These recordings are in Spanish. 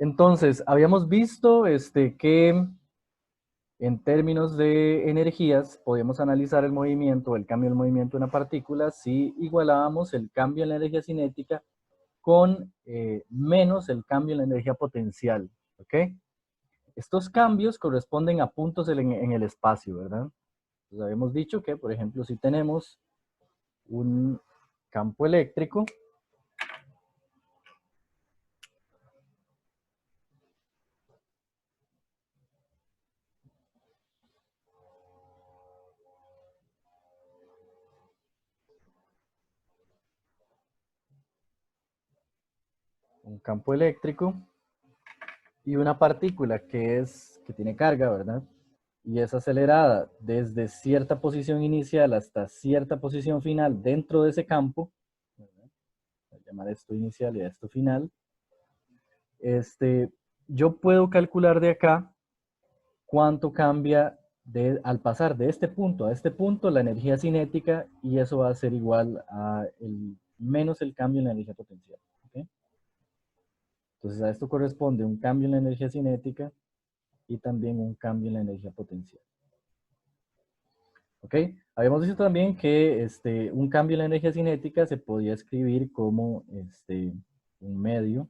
Entonces, habíamos visto que en términos de energías podíamos analizar el movimiento, el cambio del movimiento de una partícula si igualábamos el cambio en la energía cinética con menos el cambio en la energía potencial, ¿ok? Estos cambios corresponden a puntos en el espacio, ¿verdad? Entonces habíamos dicho que, por ejemplo, si tenemos un campo eléctrico, y una partícula que tiene carga, ¿verdad? Y es acelerada desde cierta posición inicial hasta cierta posición final dentro de ese campo, ¿verdad? Voy a llamar esto inicial y a esto final. Yo puedo calcular de acá cuánto cambia al pasar de este punto a este punto la energía cinética, y eso va a ser igual a menos el cambio en la energía potencial. ¿Okay? Entonces a esto corresponde un cambio en la energía cinética y también un cambio en la energía potencial. ¿Ok? Habíamos visto también que un cambio en la energía cinética se podía escribir como un medio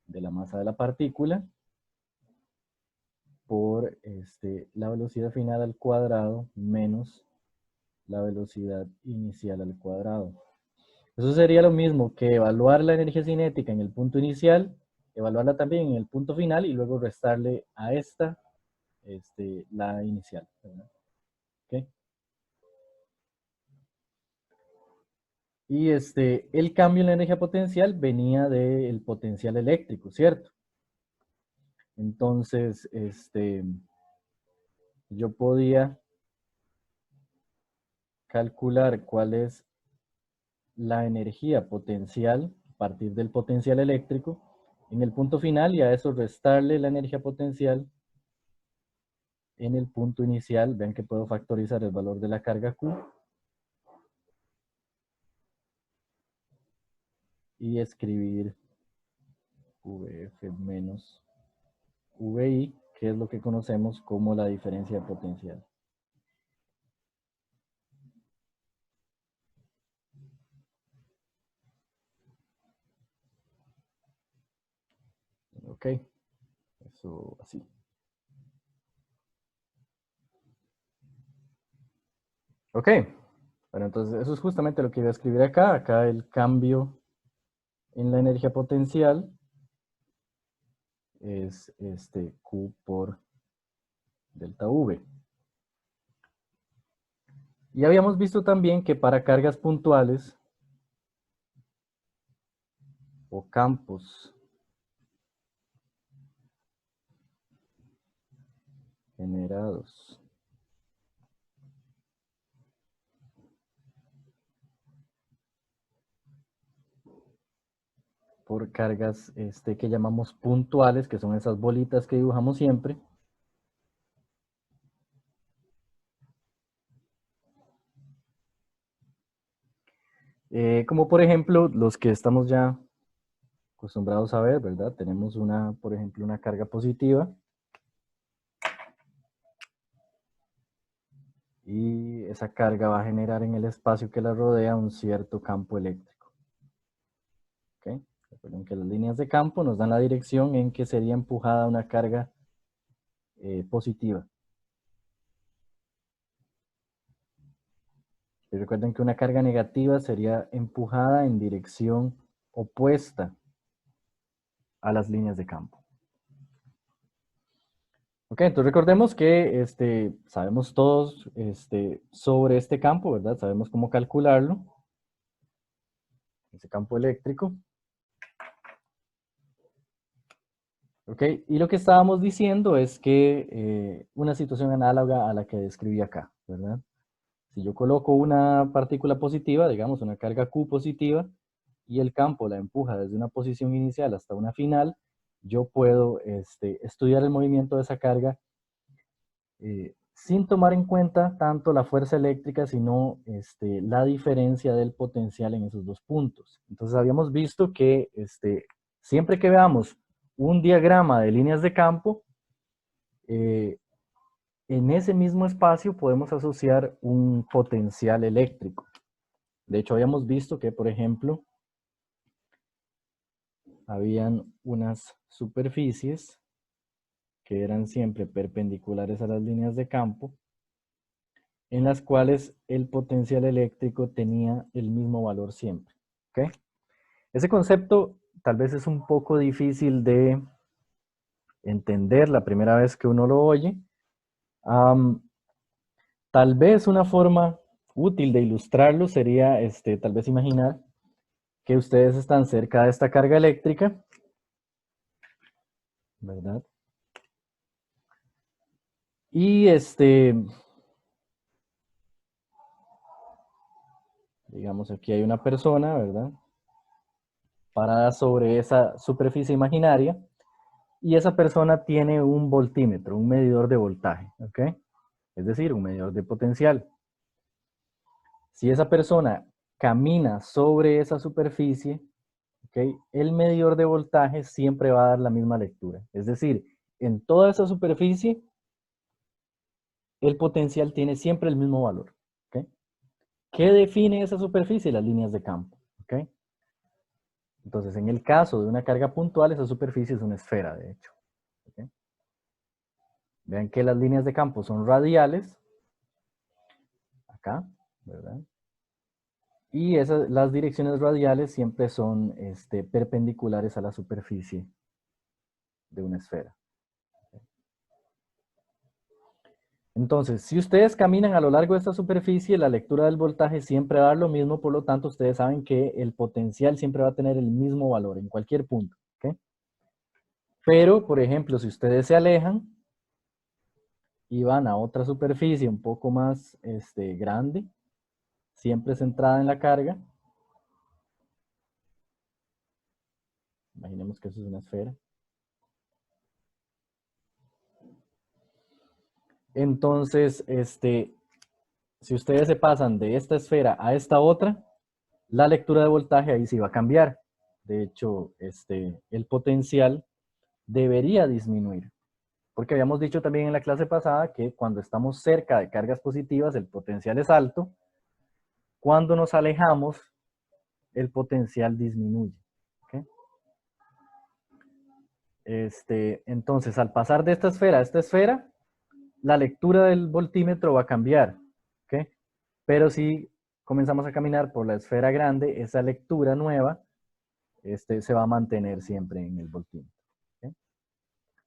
de la masa de la partícula por la velocidad final al cuadrado menos la velocidad inicial al cuadrado. Eso sería lo mismo que evaluar la energía cinética en el punto inicial, evaluarla también en el punto final y luego restarle a esta la inicial, ¿verdad? ¿Okay? Y el cambio en la energía potencial venía del potencial eléctrico, ¿cierto? Entonces, yo podía calcular cuál es la energía potencial a partir del potencial eléctrico en el punto final y a eso restarle la energía potencial en el punto inicial. Vean que puedo factorizar el valor de la carga Q y escribir VF menos VI, que es lo que conocemos como la diferencia de potencial. Ok, eso así. Ok, bueno, entonces eso es justamente lo que voy a escribir acá. Acá el cambio en la energía potencial es Q por delta V. Y habíamos visto también que para cargas puntuales o campos generados por cargas que llamamos puntuales, que son esas bolitas que dibujamos siempre, como por ejemplo los que estamos ya acostumbrados a ver, ¿verdad? Tenemos por ejemplo, una carga positiva y esa carga va a generar en el espacio que la rodea un cierto campo eléctrico. ¿Okay? Recuerden que las líneas de campo nos dan la dirección en que sería empujada una carga positiva. Y recuerden que una carga negativa sería empujada en dirección opuesta a las líneas de campo. Ok, entonces recordemos que sabemos todos sobre este campo, ¿verdad? Sabemos cómo calcularlo, ese campo eléctrico. Ok, y lo que estábamos diciendo es que una situación análoga a la que describí acá, ¿verdad? Si yo coloco una partícula positiva, digamos una carga Q positiva, y el campo la empuja desde una posición inicial hasta una final, yo puedo estudiar el movimiento de esa carga sin tomar en cuenta tanto la fuerza eléctrica, sino la diferencia del potencial en esos dos puntos. Entonces habíamos visto que siempre que veamos un diagrama de líneas de campo, en ese mismo espacio podemos asociar un potencial eléctrico. De hecho, habíamos visto que, por ejemplo, habían unas superficies que eran siempre perpendiculares a las líneas de campo, en las cuales el potencial eléctrico tenía el mismo valor siempre. ¿Okay? Ese concepto tal vez es un poco difícil de entender la primera vez que uno lo oye. Tal vez una forma útil de ilustrarlo sería tal vez imaginar que ustedes están cerca de esta carga eléctrica, ¿verdad? Y digamos aquí hay una persona, ¿verdad? Parada sobre esa superficie imaginaria y esa persona tiene un voltímetro, un medidor de voltaje, ¿ok? Es decir, un medidor de potencial. Si esa persona camina sobre esa superficie, ¿ok? El medidor de voltaje siempre va a dar la misma lectura. Es decir, en toda esa superficie, el potencial tiene siempre el mismo valor. ¿Ok? ¿Qué define esa superficie? Las líneas de campo. ¿Ok? Entonces, en el caso de una carga puntual, esa superficie es una esfera, de hecho. ¿Ok? Vean que las líneas de campo son radiales, acá, ¿verdad? Y las direcciones radiales siempre son perpendiculares a la superficie de una esfera. Entonces, si ustedes caminan a lo largo de esta superficie, la lectura del voltaje siempre va a dar lo mismo, por lo tanto, ustedes saben que el potencial siempre va a tener el mismo valor en cualquier punto. ¿Okay? Pero, por ejemplo, si ustedes se alejan y van a otra superficie un poco más grande, siempre centrada en la carga, imaginemos que eso es una esfera. Entonces, si ustedes se pasan de esta esfera a esta otra, la lectura de voltaje ahí sí va a cambiar. De hecho, el potencial debería disminuir. Porque habíamos dicho también en la clase pasada que cuando estamos cerca de cargas positivas, el potencial es alto. Cuando nos alejamos, el potencial disminuye. ¿Okay? Entonces, al pasar de esta esfera a esta esfera, la lectura del voltímetro va a cambiar. ¿Okay? Pero si comenzamos a caminar por la esfera grande, esa lectura nueva se va a mantener siempre en el voltímetro. ¿Okay?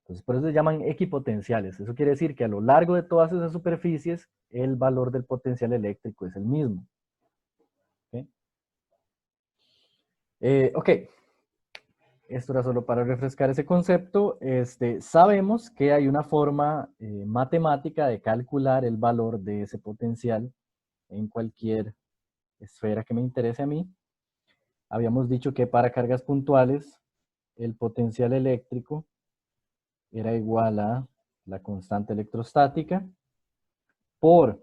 Entonces, por eso se llaman equipotenciales. Eso quiere decir que a lo largo de todas esas superficies, el valor del potencial eléctrico es el mismo. ¿Okay? Ok, esto era solo para refrescar ese concepto. Sabemos que hay una forma matemática de calcular el valor de ese potencial en cualquier esfera que me interese a mí. Habíamos dicho que para cargas puntuales, el potencial eléctrico era igual a la constante electrostática por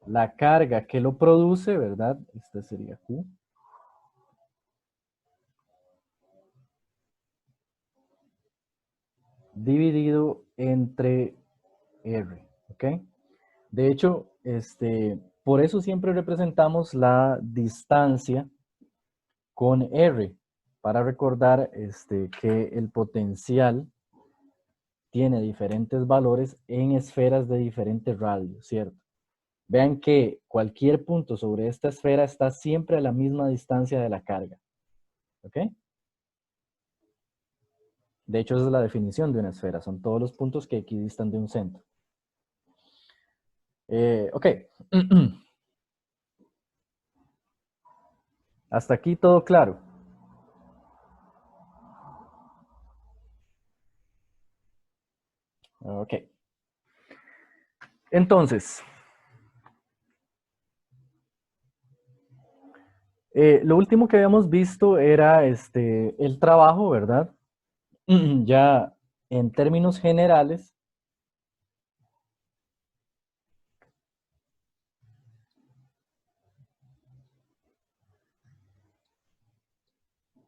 la carga que lo produce, ¿verdad? Esta sería Q. Dividido entre R, ¿ok? De hecho, por eso siempre representamos la distancia con R, para recordar que el potencial tiene diferentes valores en esferas de diferentes radios, ¿cierto? Vean que cualquier punto sobre esta esfera está siempre a la misma distancia de la carga. ¿Ok? De hecho, esa es la definición de una esfera. Son todos los puntos que equidistan de un centro. Ok. Hasta aquí todo claro. Ok. Entonces, lo último que habíamos visto era el trabajo, ¿verdad? Ya en términos generales,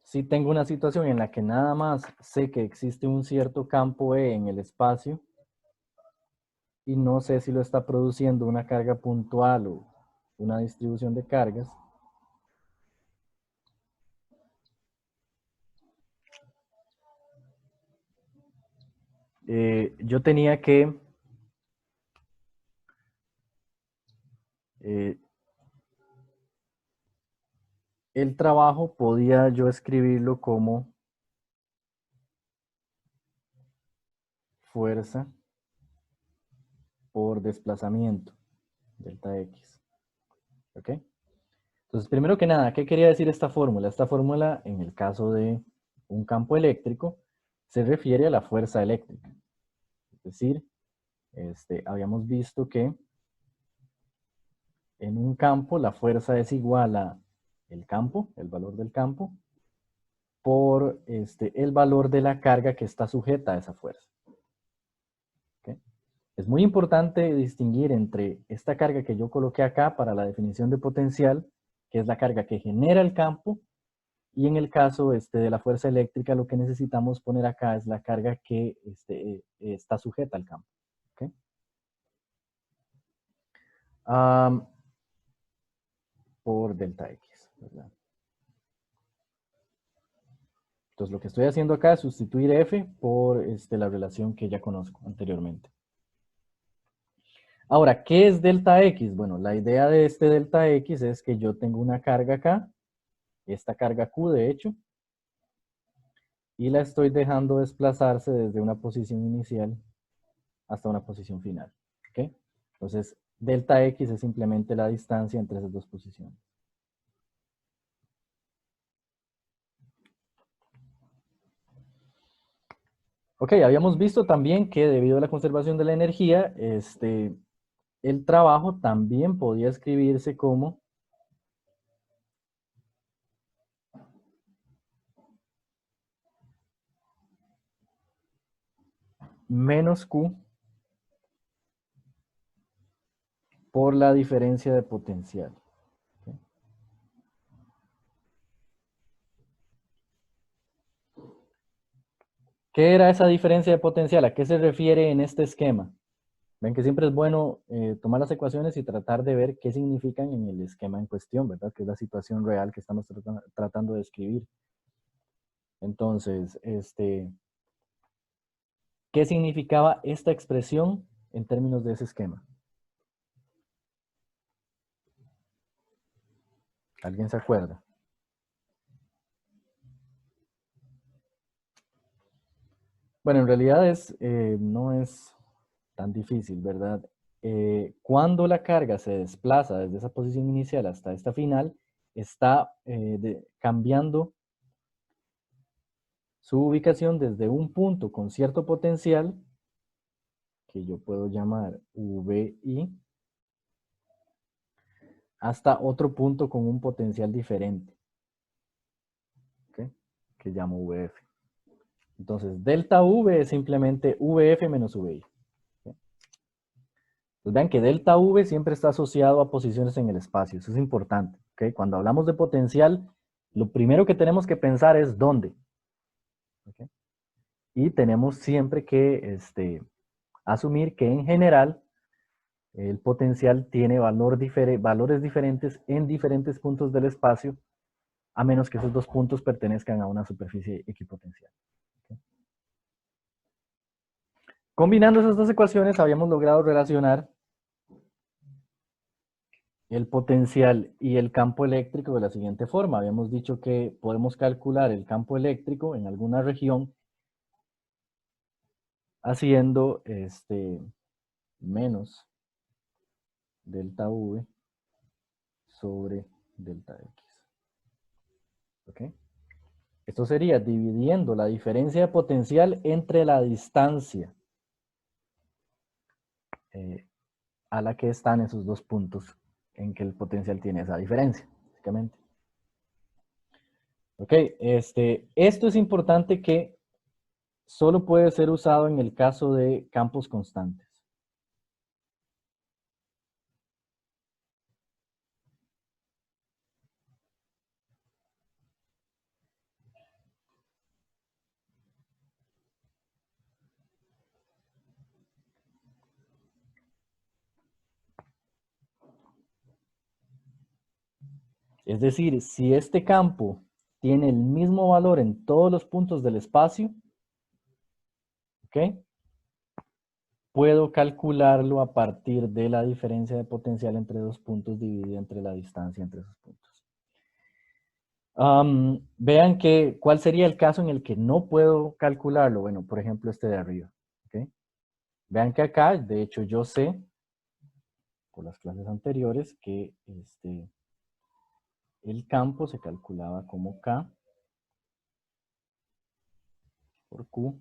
si tengo una situación en la que nada más sé que existe un cierto campo E en el espacio y no sé si lo está produciendo una carga puntual o una distribución de cargas, yo tenía que el trabajo podía yo escribirlo como fuerza por desplazamiento, delta X. ¿Ok? Entonces, primero que nada, ¿qué quería decir esta fórmula? Esta fórmula, en el caso de un campo eléctrico, se refiere a la fuerza eléctrica. Es decir, habíamos visto que en un campo la fuerza es igual a el campo, el valor del campo, por el valor de la carga que está sujeta a esa fuerza. ¿Okay? Es muy importante distinguir entre esta carga que yo coloqué acá para la definición de potencial, que es la carga que genera el campo, y en el caso de la fuerza eléctrica, lo que necesitamos poner acá es la carga que está sujeta al campo. ¿Okay? Por delta X, ¿verdad? Entonces lo que estoy haciendo acá es sustituir F por la relación que ya conozco anteriormente. Ahora, ¿qué es delta X? Bueno, la idea de este delta X es que yo tengo una carga acá, esta carga Q de hecho, y la estoy dejando desplazarse desde una posición inicial hasta una posición final. ¿Okay? Entonces, delta X es simplemente la distancia entre esas dos posiciones. Ok, habíamos visto también que debido a la conservación de la energía, el trabajo también podía escribirse como menos Q por la diferencia de potencial. ¿Okay? ¿Qué era esa diferencia de potencial? ¿A qué se refiere en este esquema? Ven que siempre es bueno tomar las ecuaciones y tratar de ver qué significan en el esquema en cuestión, ¿verdad? Que es la situación real que estamos tratando de escribir. Entonces, ¿qué significaba esta expresión en términos de ese esquema? ¿Alguien se acuerda? Bueno, en realidad no es tan difícil, ¿verdad? Cuando la carga se desplaza desde esa posición inicial hasta esta final, está cambiando su ubicación desde un punto con cierto potencial, que yo puedo llamar VI, hasta otro punto con un potencial diferente, ¿okay? Que llamo VF. Entonces, delta V es simplemente VF menos VI. ¿Okay? Pues vean que delta V siempre está asociado a posiciones en el espacio. Eso es importante. ¿Okay? Cuando hablamos de potencial, lo primero que tenemos que pensar es dónde. ¿Okay? Y tenemos siempre que asumir que en general el potencial tiene valores diferentes en diferentes puntos del espacio, a menos que esos dos puntos pertenezcan a una superficie equipotencial. ¿Okay? Combinando esas dos ecuaciones habíamos logrado relacionar el potencial y el campo eléctrico de la siguiente forma. Habíamos dicho que podemos calcular el campo eléctrico en alguna región haciendo menos delta V sobre delta X. ¿Ok? Esto sería dividiendo la diferencia de potencial entre la distancia a la que están esos dos puntos en que el potencial tiene esa diferencia, básicamente. Ok, esto es importante que solo puede ser usado en el caso de campos constantes. Es decir, si este campo tiene el mismo valor en todos los puntos del espacio, ¿ok? Puedo calcularlo a partir de la diferencia de potencial entre dos puntos dividida entre la distancia entre esos puntos. Vean que, ¿cuál sería el caso en el que no puedo calcularlo? Bueno, por ejemplo, este de arriba. ¿Okay? Vean que acá, de hecho, yo sé, por las clases anteriores, que el campo se calculaba como K por Q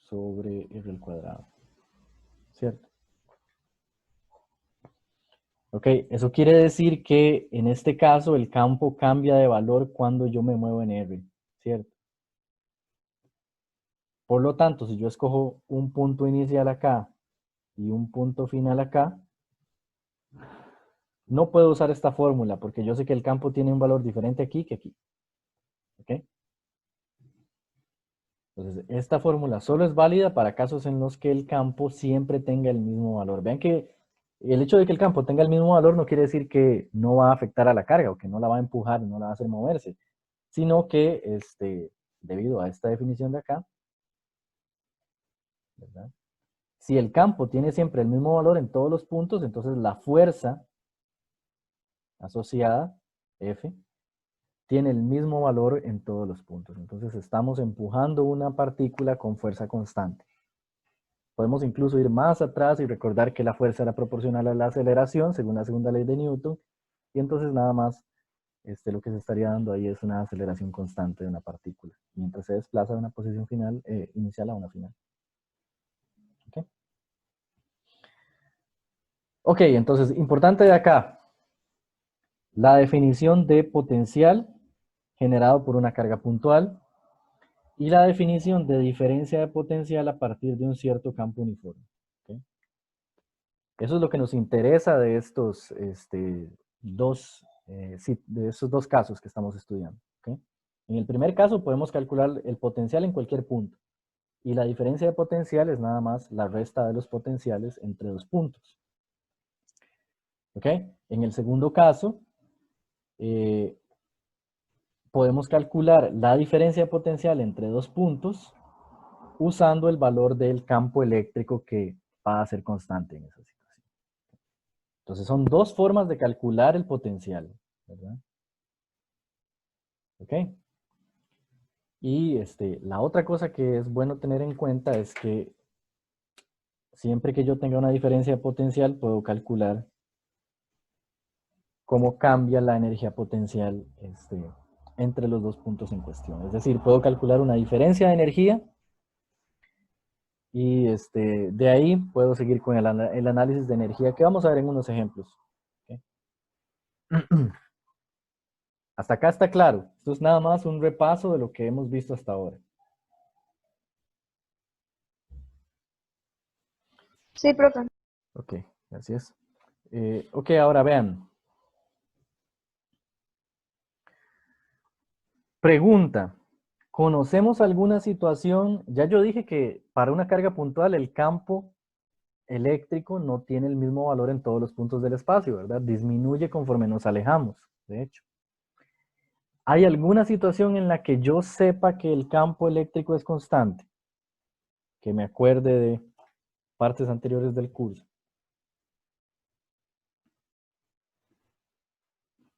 sobre R al cuadrado. ¿Cierto? Ok, eso quiere decir que en este caso el campo cambia de valor cuando yo me muevo en R, ¿cierto? Por lo tanto, si yo escojo un punto inicial acá y un punto final acá, no puedo usar esta fórmula porque yo sé que el campo tiene un valor diferente aquí que aquí. ¿Ok? Entonces, esta fórmula solo es válida para casos en los que el campo siempre tenga el mismo valor. Vean que el hecho de que el campo tenga el mismo valor no quiere decir que no va a afectar a la carga o que no la va a empujar, no la va a hacer moverse, sino que debido a esta definición de acá, ¿verdad? Si el campo tiene siempre el mismo valor en todos los puntos, entonces la fuerza asociada, F, tiene el mismo valor en todos los puntos. Entonces estamos empujando una partícula con fuerza constante. Podemos incluso ir más atrás y recordar que la fuerza era proporcional a la aceleración, según la segunda ley de Newton, y entonces nada más lo que se estaría dando ahí es una aceleración constante de una partícula, mientras se desplaza de una posición final, inicial a una final. ¿Okay? Ok, entonces, importante de acá, la definición de potencial generado por una carga puntual y la definición de diferencia de potencial a partir de un cierto campo uniforme. ¿Okay? Eso es lo que nos interesa de estos de esos dos casos que estamos estudiando. ¿Okay? En el primer caso podemos calcular el potencial en cualquier punto y la diferencia de potencial es nada más la resta de los potenciales entre dos puntos. ¿Ok? En el segundo caso, podemos calcular la diferencia de potencial entre dos puntos usando el valor del campo eléctrico que va a ser constante en esa situación. Entonces son dos formas de calcular el potencial, ¿verdad? ¿Ok? Y la otra cosa que es bueno tener en cuenta es que siempre que yo tenga una diferencia de potencial, puedo calcular cómo cambia la energía potencial entre los dos puntos en cuestión. Es decir, puedo calcular una diferencia de energía y de ahí puedo seguir con el análisis de energía que vamos a ver en unos ejemplos. ¿Okay? Hasta acá está claro. Esto es nada más un repaso de lo que hemos visto hasta ahora. Sí, profe. Ok, gracias. Ok, ahora vean. Pregunta. ¿Conocemos alguna situación? Ya yo dije que para una carga puntual el campo eléctrico no tiene el mismo valor en todos los puntos del espacio, ¿verdad? Disminuye conforme nos alejamos, de hecho. ¿Hay alguna situación en la que yo sepa que el campo eléctrico es constante? Que me acuerde de partes anteriores del curso.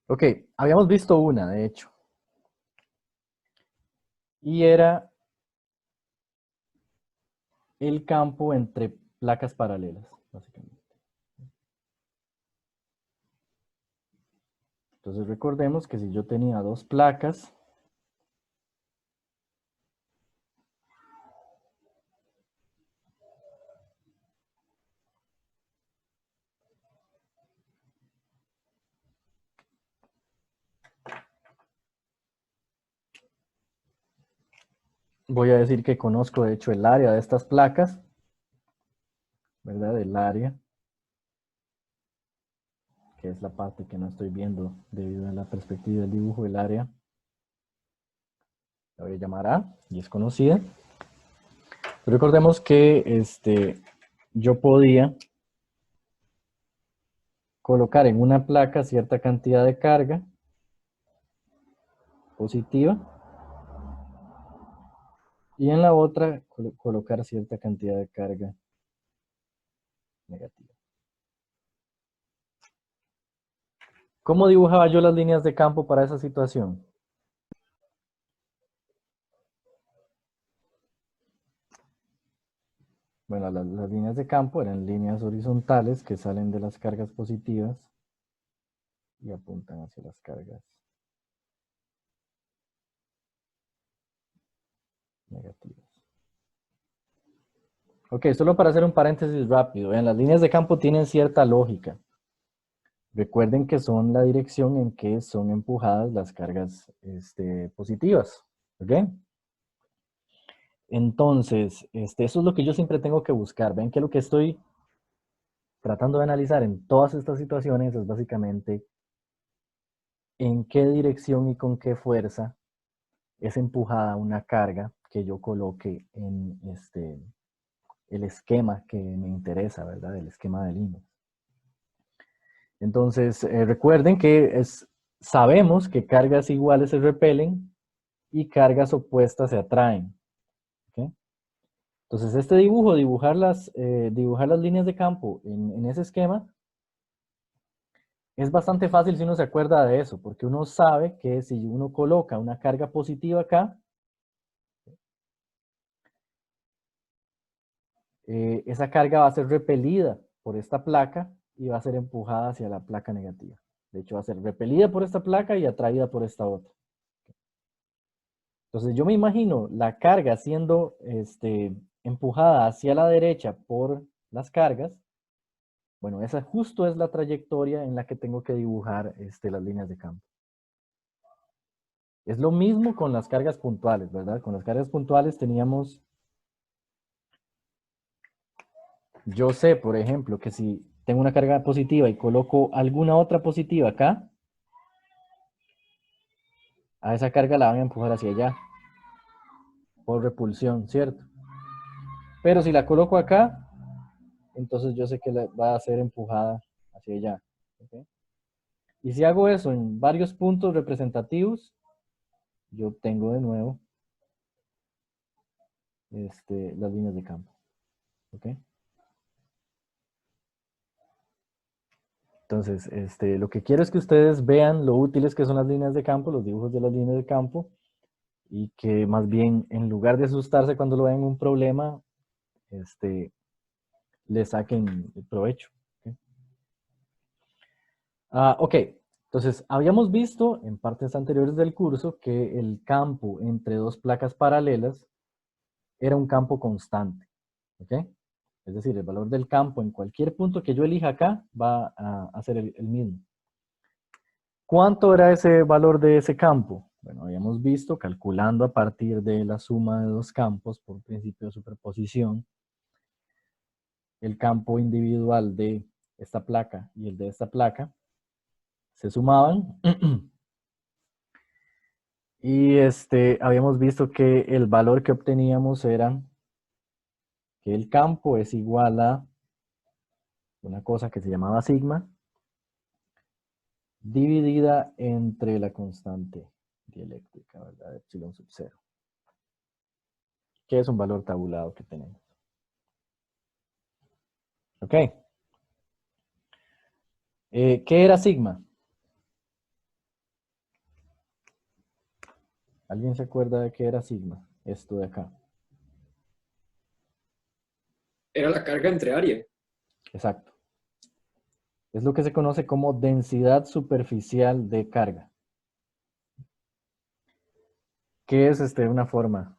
Ok, habíamos visto una, de hecho. Y era el campo entre placas paralelas, básicamente. Entonces recordemos que si yo tenía dos placas, voy a decir que conozco de hecho el área de estas placas, ¿verdad? El área, que es la parte que no estoy viendo debido a la perspectiva del dibujo del área. La voy a llamar A y es conocida. Pero recordemos que yo podía colocar en una placa cierta cantidad de carga positiva y en la otra colocar cierta cantidad de carga negativa. ¿Cómo dibujaba yo las líneas de campo para esa situación? Bueno, las líneas de campo eran líneas horizontales que salen de las cargas positivas y apuntan hacia las cargas negativas. Ok, solo para hacer un paréntesis rápido. Vean, las líneas de campo tienen cierta lógica. Recuerden que son la dirección en que son empujadas las cargas positivas. ¿Ok? Entonces, eso es lo que yo siempre tengo que buscar. Ven que lo que estoy tratando de analizar en todas estas situaciones es básicamente en qué dirección y con qué fuerza es empujada una carga que yo coloque en el esquema que me interesa, ¿verdad? El esquema de líneas. Entonces, recuerden que sabemos que cargas iguales se repelen y cargas opuestas se atraen. ¿Okay? Entonces, este dibujo, dibujar las líneas de campo en ese esquema, es bastante fácil si uno se acuerda de eso, porque uno sabe que si uno coloca una carga positiva acá, esa carga va a ser repelida por esta placa y va a ser empujada hacia la placa negativa. De hecho, va a ser repelida por esta placa y atraída por esta otra. Entonces, yo me imagino la carga siendo empujada hacia la derecha por las cargas. Bueno, esa justo es la trayectoria en la que tengo que dibujar las líneas de campo. Es lo mismo con las cargas puntuales, ¿verdad? Con las cargas puntuales teníamos... Yo sé, por ejemplo, que si tengo una carga positiva y coloco alguna otra positiva acá, a esa carga la van a empujar hacia allá, por repulsión, ¿cierto? Pero si la coloco acá, entonces yo sé que va a ser empujada hacia allá. ¿Okay? Y si hago eso en varios puntos representativos, yo obtengo de nuevo las líneas de campo. ¿Okay? Entonces, lo que quiero es que ustedes vean lo útiles que son las líneas de campo, los dibujos de las líneas de campo, y que más bien, en lugar de asustarse cuando lo vean un problema, le saquen el provecho. ¿Okay? Ok, entonces habíamos visto en partes anteriores del curso que el campo entre dos placas paralelas era un campo constante. ¿Ok? Es decir, el valor del campo en cualquier punto que yo elija acá va a ser el mismo. ¿Cuánto era ese valor de ese campo? Bueno, habíamos visto, calculando a partir de la suma de dos campos por principio de superposición, el campo individual de esta placa y el de esta placa se sumaban y habíamos visto que el valor que obteníamos era que el campo es igual a una cosa que se llamaba sigma dividida entre la constante dieléctrica, ¿verdad? Epsilon sub 0, que es un valor tabulado que tenemos. ¿Ok? ¿Qué era sigma? ¿Alguien se acuerda de qué era sigma? Esto de acá. Era la carga entre área. Exacto. Es lo que se conoce como densidad superficial de carga. Que es una forma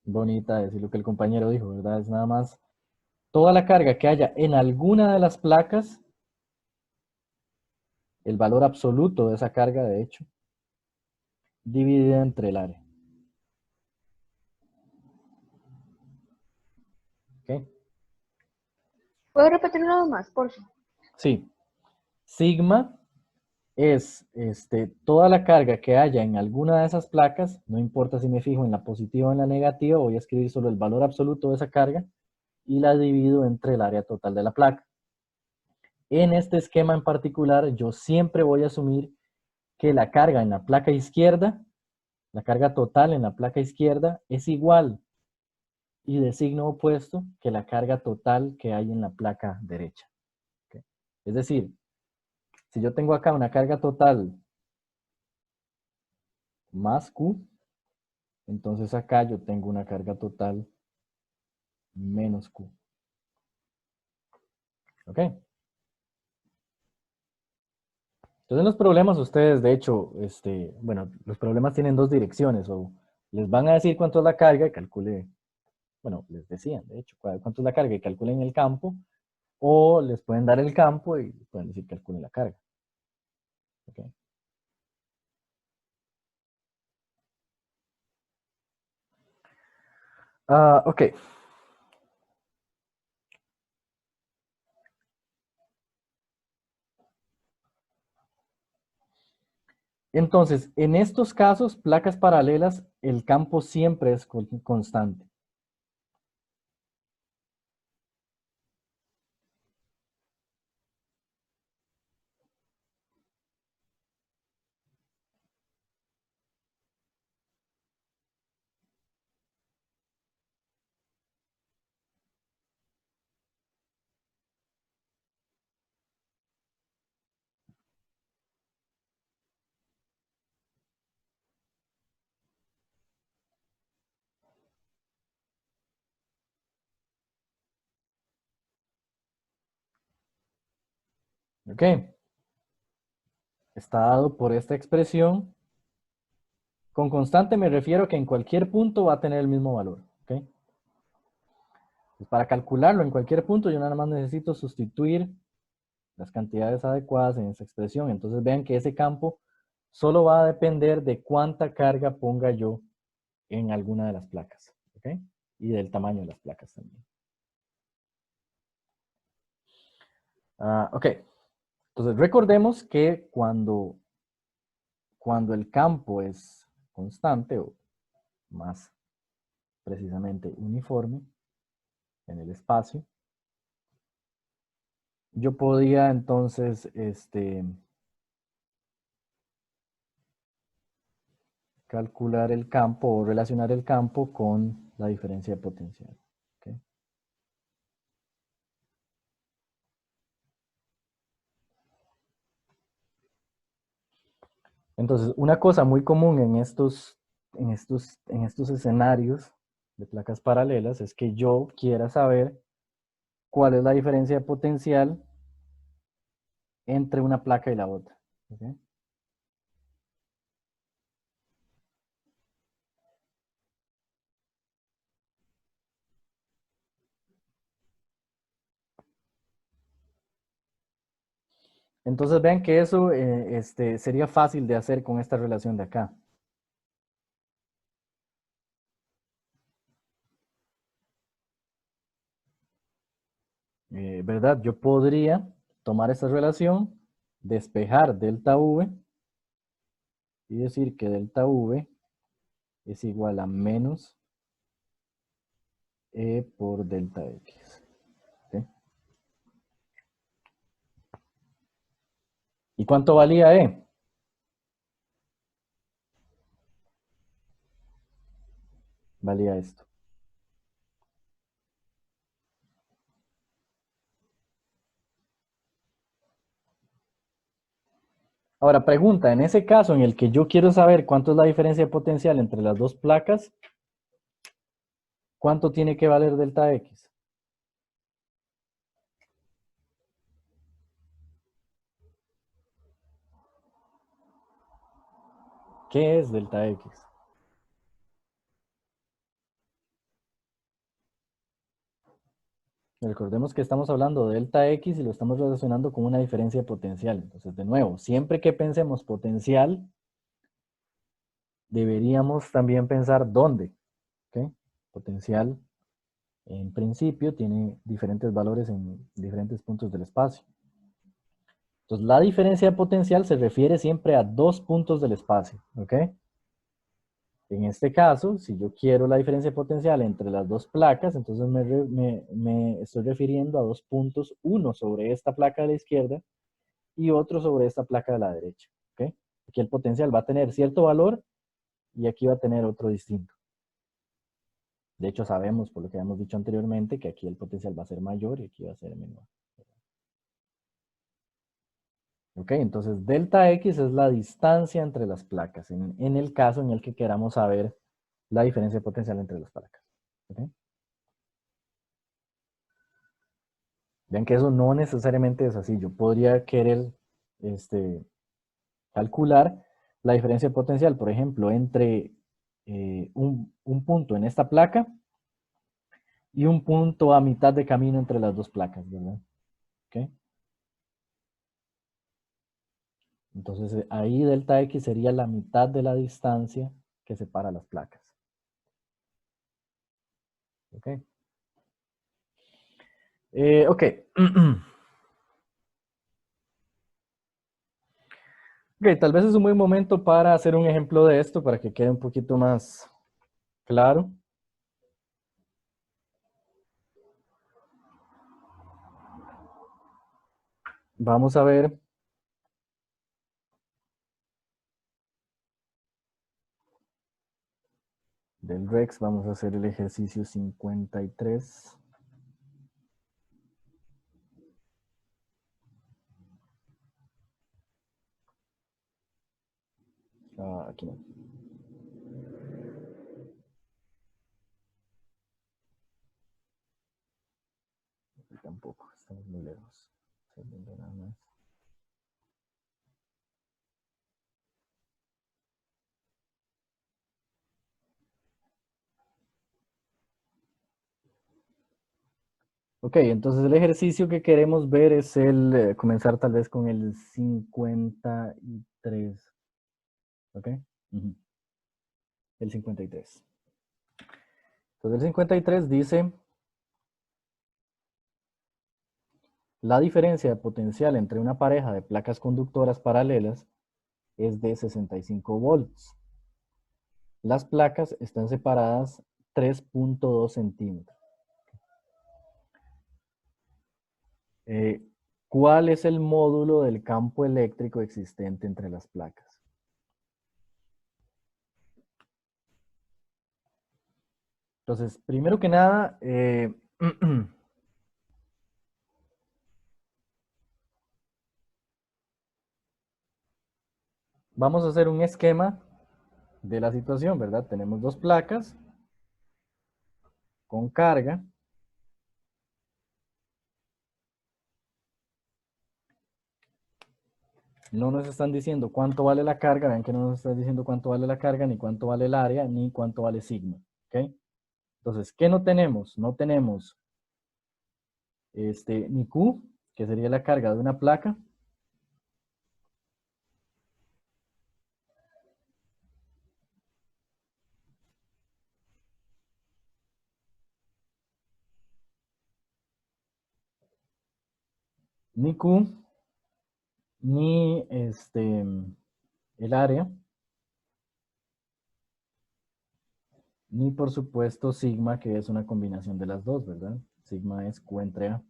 bonita de decir lo que el compañero dijo, ¿verdad? Es nada más toda la carga que haya en alguna de las placas, el valor absoluto de esa carga, de hecho, dividida entre el área. ¿Ok? ¿Puedo repetirlo nada más, por favor? Sí. Sigma es toda la carga que haya en alguna de esas placas, no importa si me fijo en la positiva o en la negativa, voy a escribir solo el valor absoluto de esa carga y la divido entre el área total de la placa. En este esquema en particular, yo siempre voy a asumir que la carga en la placa izquierda, la carga total en la placa izquierda es igual y de signo opuesto que la carga total que hay en la placa derecha. ¿Okay? Es decir, si yo tengo acá una carga total más Q, entonces acá yo tengo una carga total menos Q. ¿Ok? Entonces los problemas ustedes, de hecho, bueno, los problemas tienen dos direcciones. O les van a decir cuánto es la carga y calcule, bueno, les decían, de hecho, cuánto es la carga y calculen el campo. O les pueden dar el campo y pueden decir calculen la carga. ¿Ok? Ok. Entonces, en estos casos, placas paralelas, el campo siempre es constante. ¿Ok? Está dado por esta expresión. Con constante me refiero que en cualquier punto va a tener el mismo valor. ¿Ok? Pues para calcularlo en cualquier punto yo nada más necesito sustituir las cantidades adecuadas en esa expresión. Entonces vean que ese campo solo va a depender de cuánta carga ponga yo en alguna de las placas. ¿Ok? Y del tamaño de las placas también. Ok. Entonces recordemos que cuando el campo es constante o más precisamente uniforme en el espacio, yo podía entonces calcular el campo o relacionar el campo con la diferencia de potencial. ¿Okay? Entonces, una cosa muy común en estos escenarios de placas paralelas es que yo quiera saber cuál es la diferencia de potencial entre una placa y la otra. ¿Okay? Entonces vean que eso sería fácil de hacer con esta relación de acá. ¿Verdad? Yo podría tomar esta relación, despejar delta V y decir que delta V es igual a menos E por delta X. ¿Okay? ¿Y cuánto valía E? Valía esto. Ahora, pregunta, en ese caso en el que yo quiero saber cuánto es la diferencia de potencial entre las dos placas, ¿cuánto tiene que valer delta X? ¿Qué es delta X? Recordemos que estamos hablando de delta X y lo estamos relacionando con una diferencia de potencial. Entonces, de nuevo, siempre que pensemos potencial, deberíamos también pensar dónde. ¿Okay? Potencial, en principio, tiene diferentes valores en diferentes puntos del espacio. Entonces, la diferencia de potencial se refiere siempre a dos puntos del espacio. ¿Ok? En este caso, si yo quiero la diferencia potencial entre las dos placas, entonces me estoy refiriendo a dos puntos, uno sobre esta placa de la izquierda y otro sobre esta placa de la derecha. ¿Ok? Aquí el potencial va a tener cierto valor y aquí va a tener otro distinto. De hecho, sabemos, por lo que hemos dicho anteriormente, que aquí el potencial va a ser mayor y aquí va a ser menor. ¿Ok? Entonces, delta X es la distancia entre las placas, en el caso en el que queramos saber la diferencia potencial entre las placas. ¿Ok? Vean que eso no necesariamente es así. Yo podría querer calcular la diferencia potencial, por ejemplo, entre un punto en esta placa y un punto a mitad de camino entre las dos placas, ¿verdad? ¿Ok? Entonces ahí delta X sería la mitad de la distancia que separa las placas. ¿Ok? Ok. Ok, tal vez es un buen momento para hacer un ejemplo de esto para que quede un poquito más claro. Vamos a ver del REX, vamos a hacer el ejercicio 53. Aquí no. Aquí tampoco, estamos muy lejos. Segundo nada más. Ok, entonces el ejercicio que queremos ver es comenzar tal vez con el 53. ¿Ok? Ujú. El 53. Entonces el 53 dice, la diferencia de potencial entre una pareja de placas conductoras paralelas es de 65 volts. Las placas están separadas 3.2 centímetros. ¿Cuál es el módulo del campo eléctrico existente entre las placas? Entonces, primero que nada, vamos a hacer un esquema de la situación, ¿verdad? Tenemos dos placas con carga. No nos están diciendo cuánto vale la carga, vean que no nos están diciendo cuánto vale la carga, ni cuánto vale el área, ni cuánto vale sigma. ¿Ok? Entonces, ¿qué no tenemos? No tenemos ni Q, que sería la carga de una placa, ni Q, ni el área, ni por supuesto sigma, que es una combinación de las dos, ¿verdad? Sigma es Q entre A.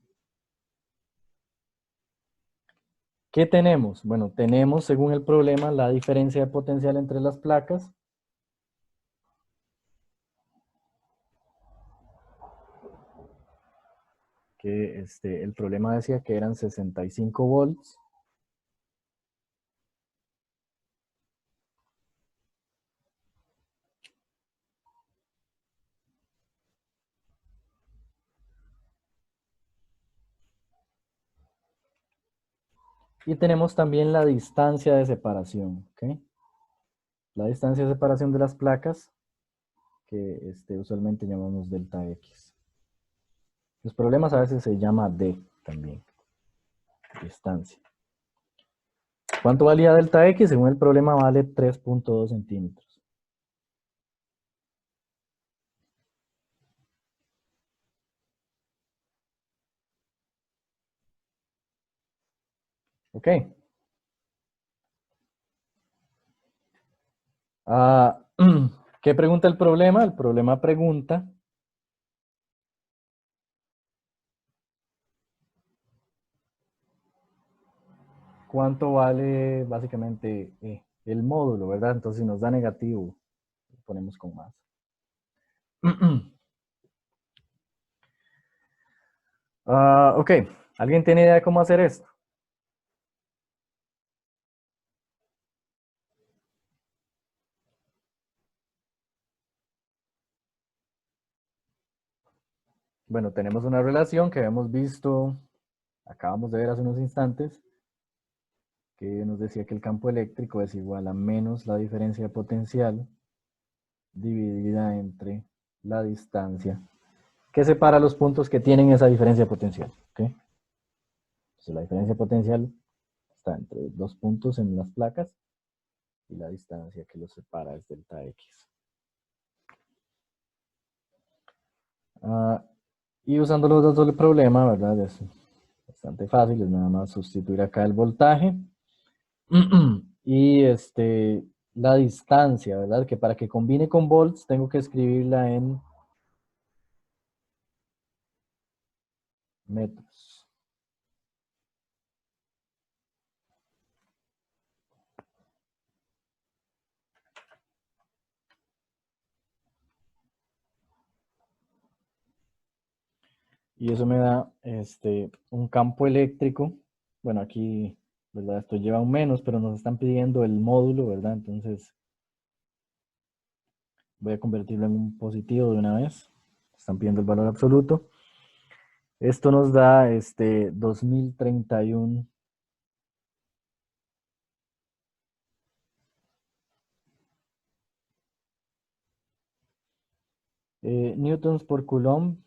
¿Qué tenemos? Bueno, tenemos, según el problema, la diferencia de potencial entre las placas. Que el problema decía que eran 65 volts. Y tenemos también la distancia de separación, ¿ok? La distancia de separación de las placas, que usualmente llamamos delta X. Los problemas a veces se llama D también, distancia. ¿Cuánto valía delta X? Según el problema vale 3.2 centímetros. ¿Ok? ¿Qué pregunta el problema? El problema pregunta cuánto vale básicamente el módulo, ¿verdad? Entonces, si nos da negativo, ponemos con más. Ok, ¿alguien tiene idea de cómo hacer esto? Bueno, tenemos una relación que habíamos visto, acabamos de ver hace unos instantes, que nos decía que el campo eléctrico es igual a menos la diferencia potencial dividida entre la distancia que separa los puntos que tienen esa diferencia potencial. ¿Okay? Entonces, la diferencia potencial está entre dos puntos en las placas y la distancia que los separa es delta X. Y usando los datos del problema, ¿verdad? Es bastante fácil, es nada más sustituir acá el voltaje y la distancia, ¿verdad? Que para que combine con volts tengo que escribirla en metros. Y eso me da un campo eléctrico. Bueno, aquí, ¿verdad? Esto lleva un menos, pero nos están pidiendo el módulo, ¿verdad? Entonces voy a convertirlo en un positivo de una vez. Están pidiendo el valor absoluto. Esto nos da 2031 newtons por coulomb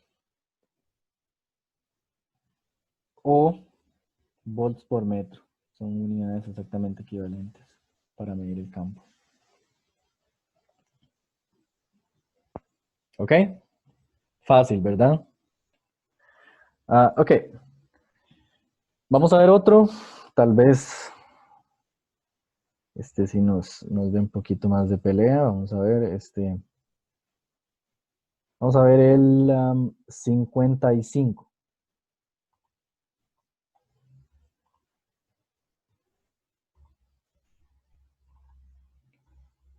o volts por metro. Son unidades exactamente equivalentes para medir el campo. ¿Ok? Fácil, ¿verdad? Ok. Vamos a ver otro. Tal vez si nos dé un poquito más de pelea. Vamos a ver, vamos a ver el 55.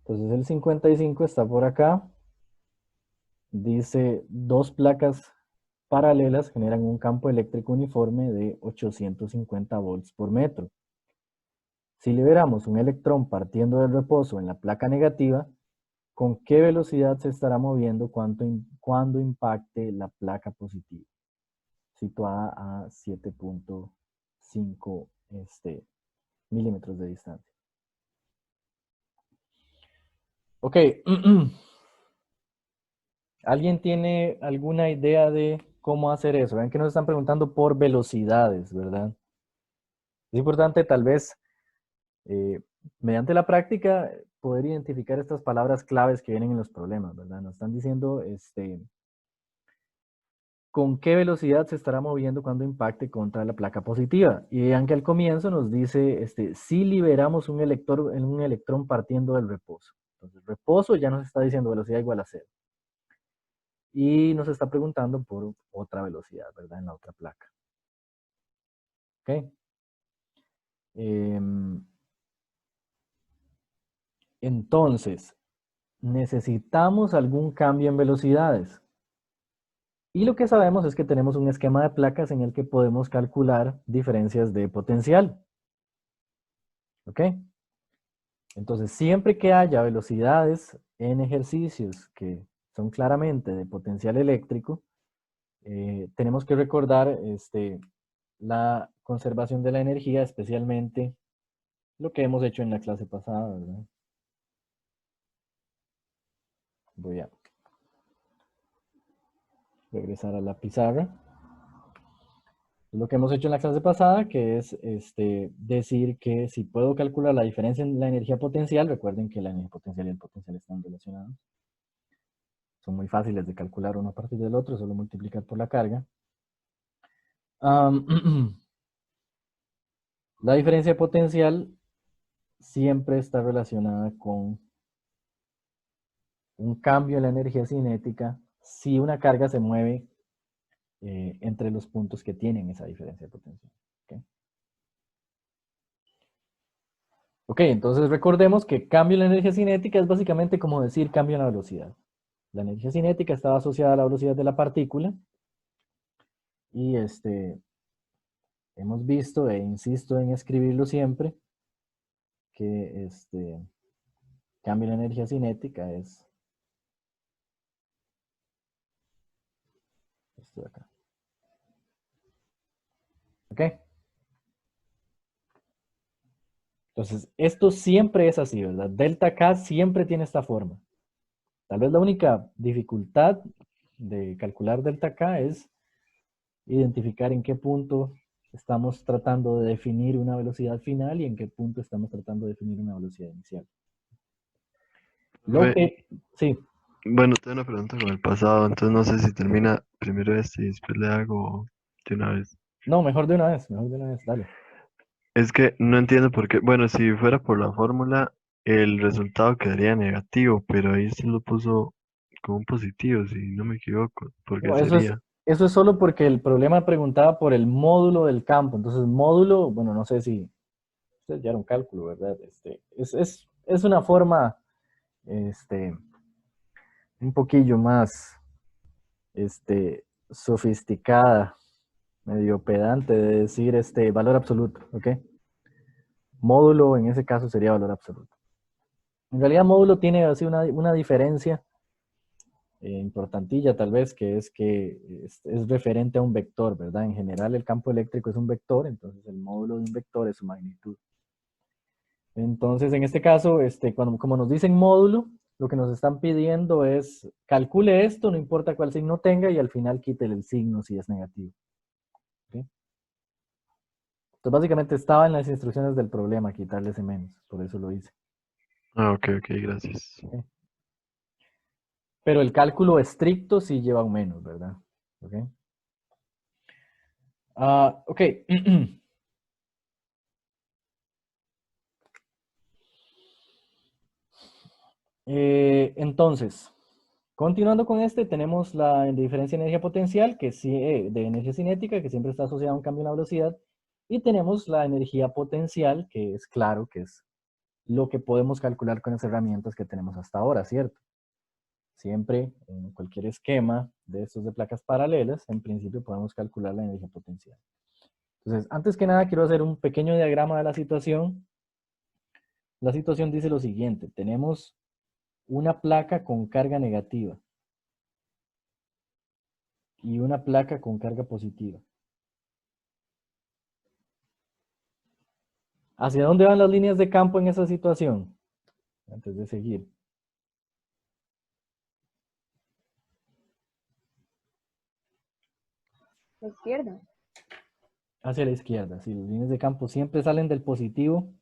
Entonces el 55 está por acá. Dice, dos placas paralelas generan un campo eléctrico uniforme de 850 volts por metro. Si liberamos un electrón partiendo del reposo en la placa negativa, ¿con qué velocidad se estará moviendo cuando impacte la placa positiva? Situada a 7.5 milímetros de distancia. Ok. ¿Alguien tiene alguna idea de cómo hacer eso? Ven que nos están preguntando por velocidades, ¿verdad? Es importante tal vez, mediante la práctica, poder identificar estas palabras claves que vienen en los problemas, ¿verdad? Nos están diciendo, ¿con qué velocidad se estará moviendo cuando impacte contra la placa positiva? Y vean que al comienzo nos dice, si liberamos un electrón partiendo del reposo. Entonces, el reposo ya nos está diciendo velocidad igual a 0. Y nos está preguntando por otra velocidad, ¿verdad? En la otra placa. ¿Ok? Entonces, necesitamos algún cambio en velocidades. Y lo que sabemos es que tenemos un esquema de placas en el que podemos calcular diferencias de potencial. ¿Ok? Entonces, siempre que haya velocidades en ejercicios que son claramente de potencial eléctrico, tenemos que recordar la conservación de la energía, especialmente lo que hemos hecho en la clase pasada, ¿verdad? Voy a regresar a la pizarra. Lo que hemos hecho en la clase pasada, que es decir que si puedo calcular la diferencia en la energía potencial, recuerden que la energía potencial y el potencial están relacionados. Son muy fáciles de calcular uno a partir del otro, solo multiplicar por la carga. La diferencia potencial siempre está relacionada con un cambio en la energía cinética si una carga se mueve entre los puntos que tienen esa diferencia de potencial. ¿Ok? Ok, entonces recordemos que cambio en la energía cinética es básicamente como decir cambio en la velocidad. La energía cinética estaba asociada a la velocidad de la partícula y hemos visto, e insisto en escribirlo siempre, que cambio en la energía cinética es esto de acá. ¿Ok? Entonces, esto siempre es así, ¿verdad? Delta K siempre tiene esta forma. Tal vez la única dificultad de calcular delta K es identificar en qué punto estamos tratando de definir una velocidad final y en qué punto estamos tratando de definir una velocidad inicial. Lo que, sí, Bueno, tengo una pregunta con el pasado, entonces no sé si termina primero este y después le hago de una vez. no, mejor de una vez, dale. Es que no entiendo por qué, bueno, si fuera por la fórmula, el resultado quedaría negativo, pero ahí se lo puso como un positivo, si no me equivoco, ¿por qué No, sería? eso es solo porque el problema preguntaba por el módulo del campo. Entonces, módulo, bueno, no sé si ustedes ya era un cálculo, ¿verdad? Es una forma, un poquillo más, sofisticada, medio pedante de decir valor absoluto, ¿ok? Módulo en ese caso sería valor absoluto. En realidad, módulo tiene así una diferencia importantilla tal vez, que es referente a un vector, ¿verdad? En general el campo eléctrico es un vector, entonces el módulo de un vector es su magnitud. Entonces, en este caso, como nos dicen módulo, lo que nos están pidiendo es calcule esto, no importa cuál signo tenga, y al final quítele el signo si es negativo. ¿Ok? Entonces, básicamente estaba en las instrucciones del problema quitarle ese menos, por eso lo hice. Ah, ok, gracias. ¿Ok? Pero el cálculo estricto sí lleva un menos, ¿verdad? ¿Ok? Ok. Entonces, continuando con tenemos la diferencia de energía potencial, que sí, de energía cinética, que siempre está asociada a un cambio en la velocidad, y tenemos la energía potencial, que es claro, que es lo que podemos calcular con las herramientas que tenemos hasta ahora, ¿cierto? Siempre en cualquier esquema de estos de placas paralelas, en principio podemos calcular la energía potencial. Entonces, antes que nada, quiero hacer un pequeño diagrama de la situación. La situación dice lo siguiente: tenemos una placa con carga negativa y una placa con carga positiva. ¿Hacia dónde van las líneas de campo en esa situación? Antes de seguir. La izquierda. Hacia la izquierda. Sí, las líneas de campo siempre salen del positivo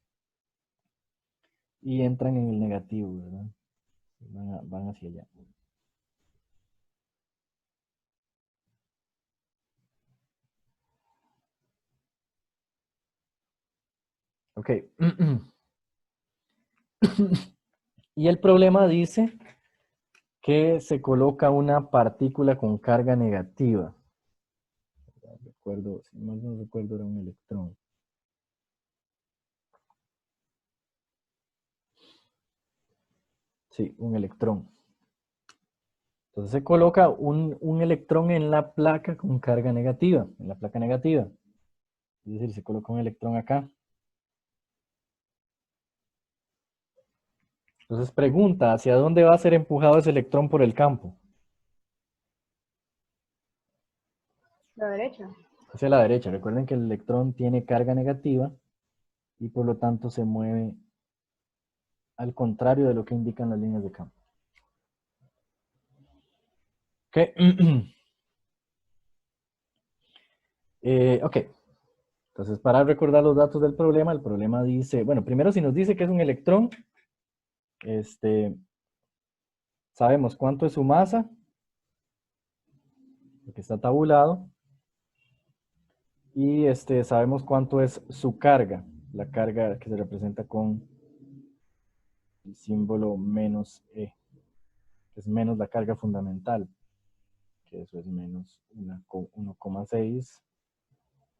y entran en el negativo, ¿verdad? Van hacia allá. Ok. Y el problema dice que se coloca una partícula con carga negativa. Recuerdo, si mal no recuerdo, era un electrón. Sí, un electrón. Entonces se coloca un electrón en la placa con carga negativa, en la placa negativa. Es decir, se coloca un electrón acá. Entonces pregunta, ¿hacia dónde va a ser empujado ese electrón por el campo? La derecha. Hacia la derecha. Recuerden que el electrón tiene carga negativa y por lo tanto se mueve al contrario de lo que indican las líneas de campo. Ok. Ok. Entonces, para recordar los datos del problema, el problema dice, bueno, primero si nos dice que es un electrón, sabemos cuánto es su masa, porque está tabulado, y sabemos cuánto es su carga, la carga que se representa con el símbolo menos E. es menos la carga fundamental, que eso es menos 1,6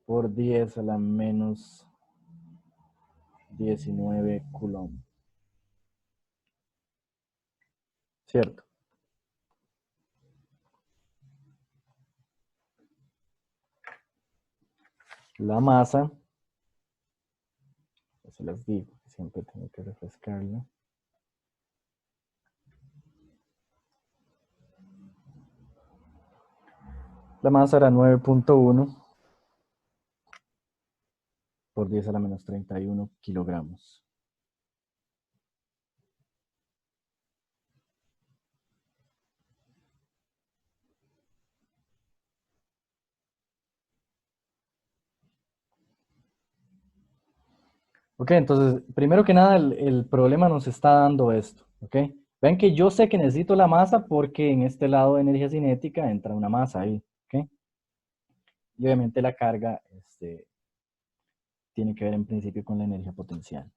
por 10 a la menos 19 coulomb. ¿Cierto? La masa, se las digo, siempre tengo que refrescarlo. La masa era 9.1 por 10 a la menos 31 kilogramos. Ok, entonces, primero que nada, el problema nos está dando esto, ¿ok? Ven que yo sé que necesito la masa porque en este lado de energía cinética entra una masa ahí, ¿ok? Y obviamente la carga tiene que ver en principio con la energía potencial.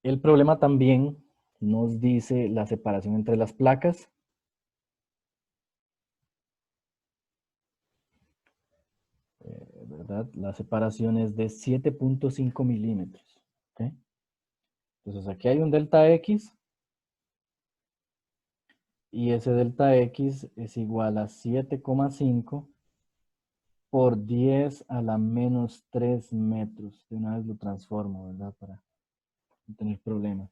El problema también nos dice la separación entre las placas. ¿Verdad? La separación es de 7.5 milímetros. ¿Ok? Entonces aquí hay un delta X. Y ese delta X es igual a 7,5 por 10 a la menos 3 metros. De una vez lo transformo, ¿verdad? Para no tener problemas.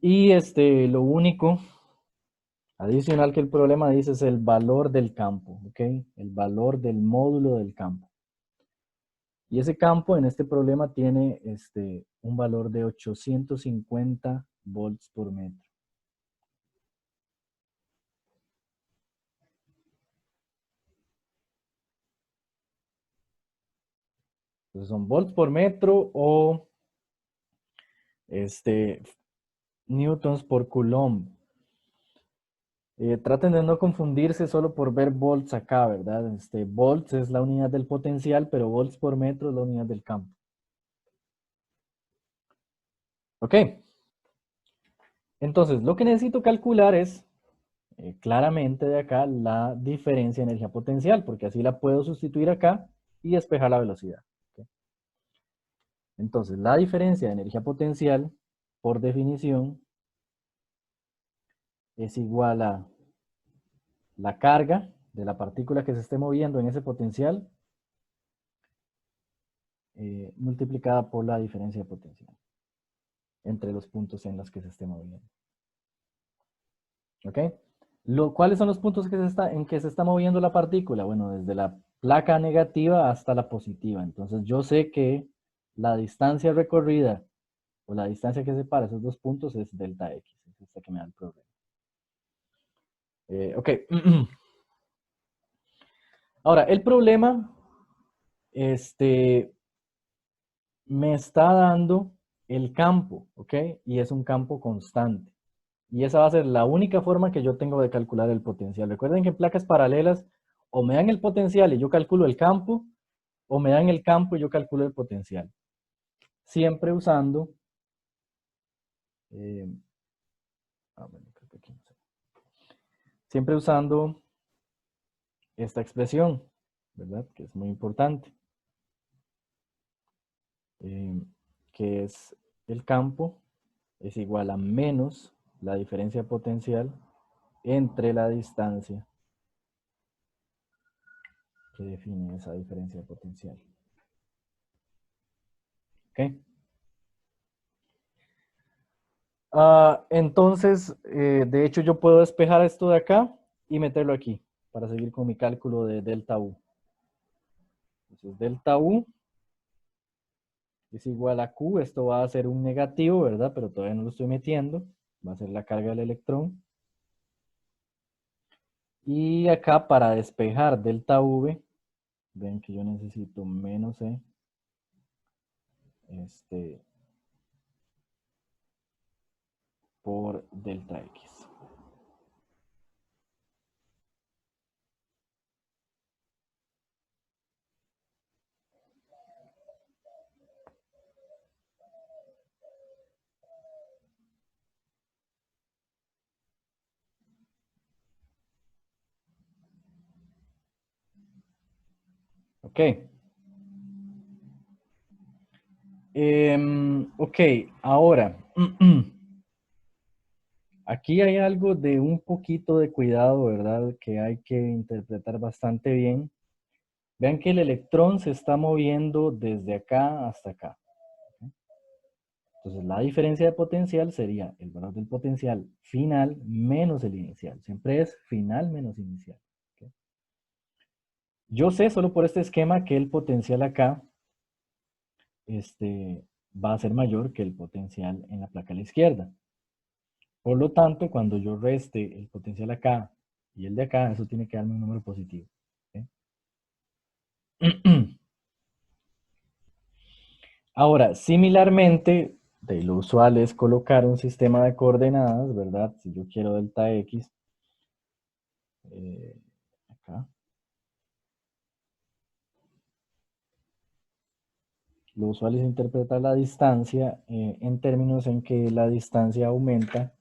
Y lo único adicional que el problema dice es el valor del campo, ¿ok? El valor del módulo del campo. Y ese campo en este problema tiene un valor de 850 volts por metro. Entonces son volts por metro o newtons por coulomb. Traten de no confundirse solo por ver volts acá, ¿verdad? Volts es la unidad del potencial, pero volts por metro es la unidad del campo. Ok. Entonces, lo que necesito calcular es claramente de acá la diferencia de energía potencial, porque así la puedo sustituir acá y despejar la velocidad. ¿Ok? Entonces, la diferencia de energía potencial, por definición, es igual a la carga de la partícula que se esté moviendo en ese potencial multiplicada por la diferencia de potencial entre los puntos en los que se esté moviendo. ¿Ok? ¿Cuáles son los puntos en que se está moviendo la partícula? Bueno, desde la placa negativa hasta la positiva. Entonces yo sé que la distancia recorrida o la distancia que separa esos dos puntos es delta X. Es esta que me da el problema. Ok. Ahora, el problema me está dando el campo, ¿ok? Y es un campo constante. Y esa va a ser la única forma que yo tengo de calcular el potencial. Recuerden que en placas paralelas o me dan el potencial y yo calculo el campo, o me dan el campo y yo calculo el potencial. Siempre usando... bueno, creo que aquí no sé. Siempre usando esta expresión, ¿verdad? Que es muy importante. Que es el campo es igual a menos la diferencia potencial entre la distancia que define esa diferencia potencial. ¿Ok? Entonces, de hecho yo puedo despejar esto de acá y meterlo aquí para seguir con mi cálculo de delta U. Entonces, delta U es igual a Q. Esto va a ser un negativo, ¿verdad? Pero todavía no lo estoy metiendo. Va a ser la carga del electrón. Y acá para despejar delta V, ven que yo necesito menos E. Por delta X. Ok. Ok, ahora, aquí hay algo de un poquito de cuidado, ¿verdad? Que hay que interpretar bastante bien. Vean que el electrón se está moviendo desde acá hasta acá. Entonces, la diferencia de potencial sería el valor del potencial final menos el inicial. Siempre es final menos inicial. ¿Ok? Yo sé solo por este esquema que el potencial acá va a ser mayor que el potencial en la placa a la izquierda. Por lo tanto, cuando yo reste el potencial acá y el de acá, eso tiene que darme un número positivo. ¿Ok? Ahora, similarmente, lo usual es colocar un sistema de coordenadas, ¿verdad? Si yo quiero delta X, acá. Lo usual es interpretar la distancia en términos en que la distancia aumenta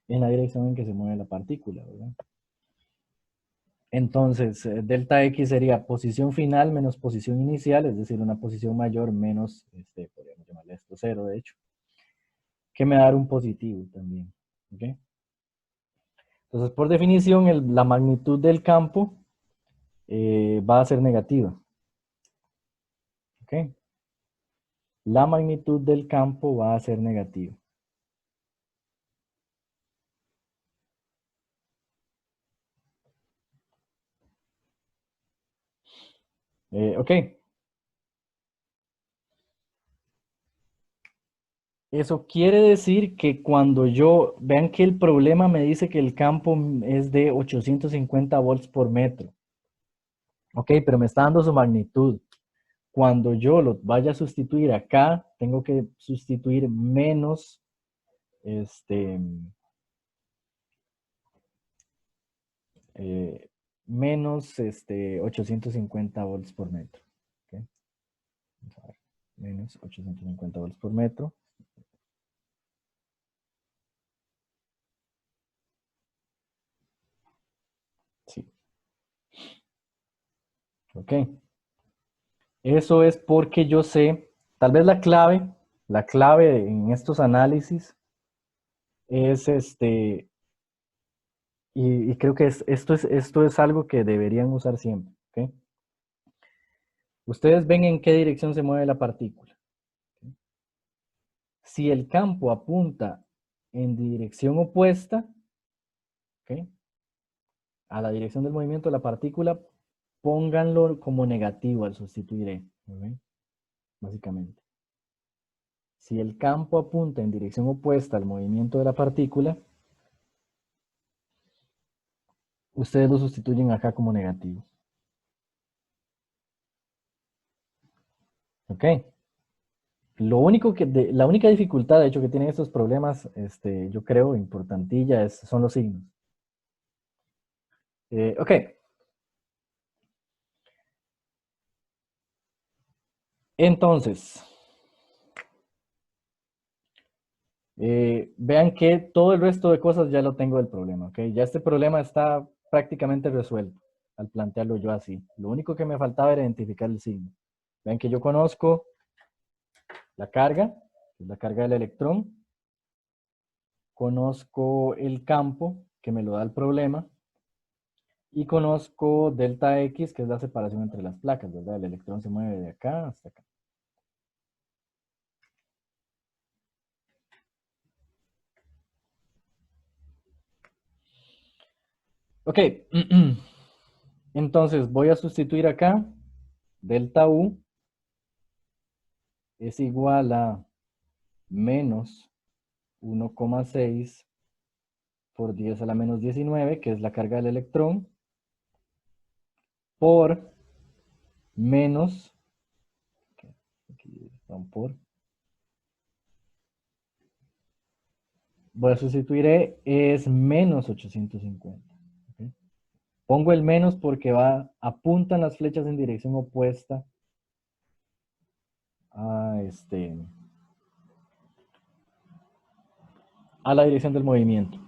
en la dirección en que se mueve la partícula, ¿verdad? Entonces, delta X sería posición final menos posición inicial, es decir, una posición mayor menos, podríamos llamarle esto 0, de hecho, que me va a dar un positivo también. ¿Ok? Entonces, por definición, la magnitud del campo va a ser negativa. ¿Ok? La magnitud del campo va a ser negativa. Ok. Eso quiere decir que cuando vean que el problema me dice que el campo es de 850 volts por metro. Ok, pero me está dando su magnitud. Cuando yo lo vaya a sustituir acá, tengo que sustituir menos, menos 850 volts por metro. ¿Ok? Vamos a ver, menos 850 volts por metro. Sí. Ok. Eso es porque yo sé, tal vez la clave en estos análisis es y creo que esto es algo que deberían usar siempre. ¿Ok? Ustedes ven en qué dirección se mueve la partícula. ¿Ok? Si el campo apunta en dirección opuesta, ¿ok?, a la dirección del movimiento de la partícula, pónganlo como negativo al sustituir E. ¿Ok? Básicamente. Si el campo apunta en dirección opuesta al movimiento de la partícula, ustedes lo sustituyen acá como negativo. ¿Ok? La única dificultad, de hecho, que tienen estos problemas, yo creo, importantilla, son los signos. Ok. Entonces, vean que todo el resto de cosas ya lo tengo del problema, ¿ok? Ya este problema está prácticamente resuelto al plantearlo yo así. Lo único que me faltaba era identificar el signo. Vean que yo conozco la carga, que es la carga del electrón. Conozco el campo, que me lo da el problema. Y conozco delta X, que es la separación entre las placas, ¿verdad? El electrón se mueve de acá hasta acá. Ok. Entonces voy a sustituir acá. Delta U es igual a menos 1,6 por 10 a la menos 19, que es la carga del electrón, por menos, aquí está un por, voy a sustituir E, es menos 850. ¿Ok? Pongo el menos porque apuntan las flechas en dirección opuesta a la dirección del movimiento.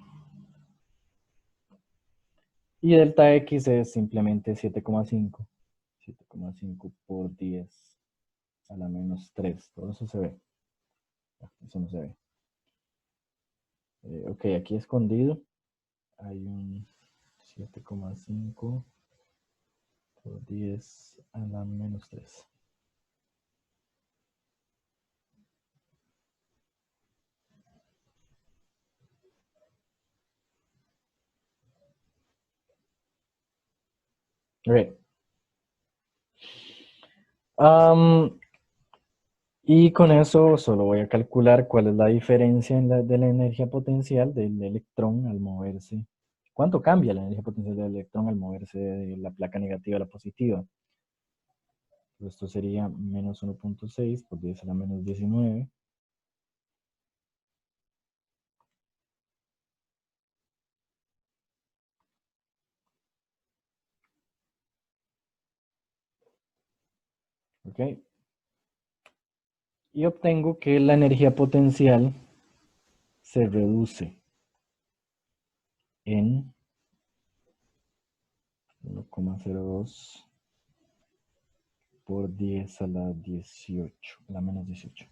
Y delta X es simplemente 7,5. 7,5 por 10 a la menos 3. Todo eso se ve. Eso no se ve. Ok, aquí escondido hay un 7,5 por 10 a la menos 3. Ok. Y con eso solo voy a calcular cuál es la diferencia de la energía potencial del electrón al moverse. ¿Cuánto cambia la energía potencial del electrón al moverse de la placa negativa a la positiva? Esto sería menos 1,6 por 10 a la menos 19. ¿Ok? Y obtengo que la energía potencial se reduce en 1,02 por 10 a la 18, a la menos 18.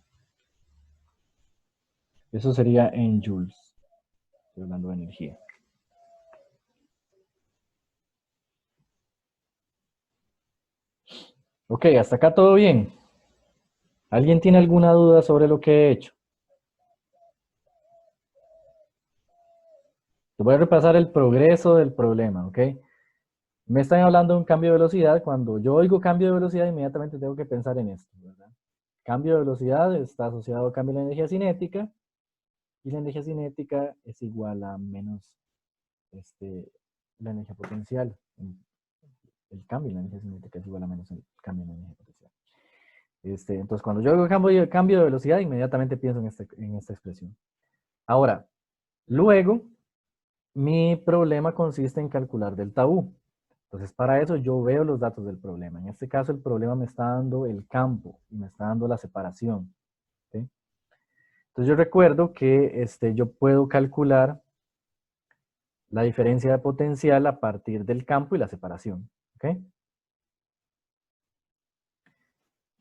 Eso sería en joules. Estoy hablando de energía. Ok, hasta acá todo bien. ¿Alguien tiene alguna duda sobre lo que he hecho? Te voy a repasar el progreso del problema, ¿ok? Me están hablando de un cambio de velocidad. Cuando yo oigo cambio de velocidad, inmediatamente tengo que pensar en esto, ¿verdad? Cambio de velocidad está asociado a cambio de la energía cinética, y la energía cinética es igual a menos la energía potencial. El cambio de la energía cinética es igual a menos el cambio de la energía potencial. Entonces, cuando yo hago cambio de velocidad, inmediatamente pienso en esta expresión. Ahora, luego, mi problema consiste en calcular delta U. Entonces, para eso yo veo los datos del problema. En este caso, el problema me está dando el campo y me está dando la separación. ¿Sí? Entonces, yo recuerdo que yo puedo calcular la diferencia de potencial a partir del campo y la separación. ¿Ok?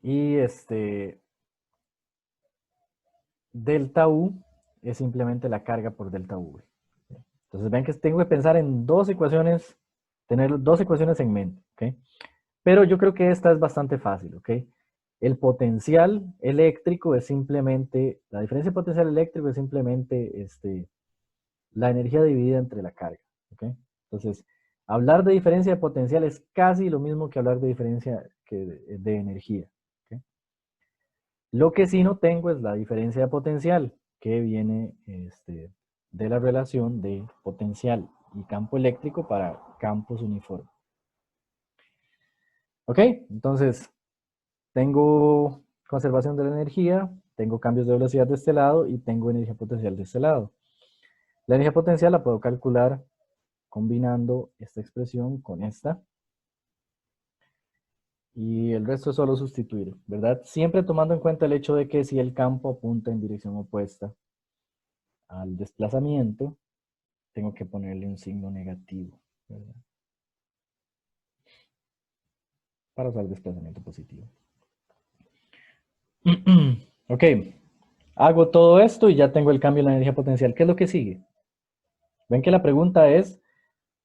Y delta U es simplemente la carga por delta V. Entonces ven que tengo que pensar en dos ecuaciones, tener dos ecuaciones en mente. ¿Ok? Pero yo creo que esta es bastante fácil. ¿Ok? El potencial eléctrico es simplemente, la diferencia de potencial eléctrico es simplemente la energía dividida entre la carga. ¿Ok? Entonces, hablar de diferencia de potencial es casi lo mismo que hablar de diferencia de energía. ¿Ok? Lo que sí no tengo es la diferencia de potencial, que viene de la relación de potencial y campo eléctrico para campos uniformes. ¿Ok? Entonces, tengo conservación de la energía, tengo cambios de velocidad de este lado y tengo energía potencial de este lado. La energía potencial la puedo calcular combinando esta expresión con esta. Y el resto es solo sustituir, ¿verdad? Siempre tomando en cuenta el hecho de que si el campo apunta en dirección opuesta al desplazamiento, tengo que ponerle un signo negativo, ¿verdad? Para usar el desplazamiento positivo. Ok, hago todo esto y ya tengo el cambio en la energía potencial. ¿Qué es lo que sigue? Ven que la pregunta es,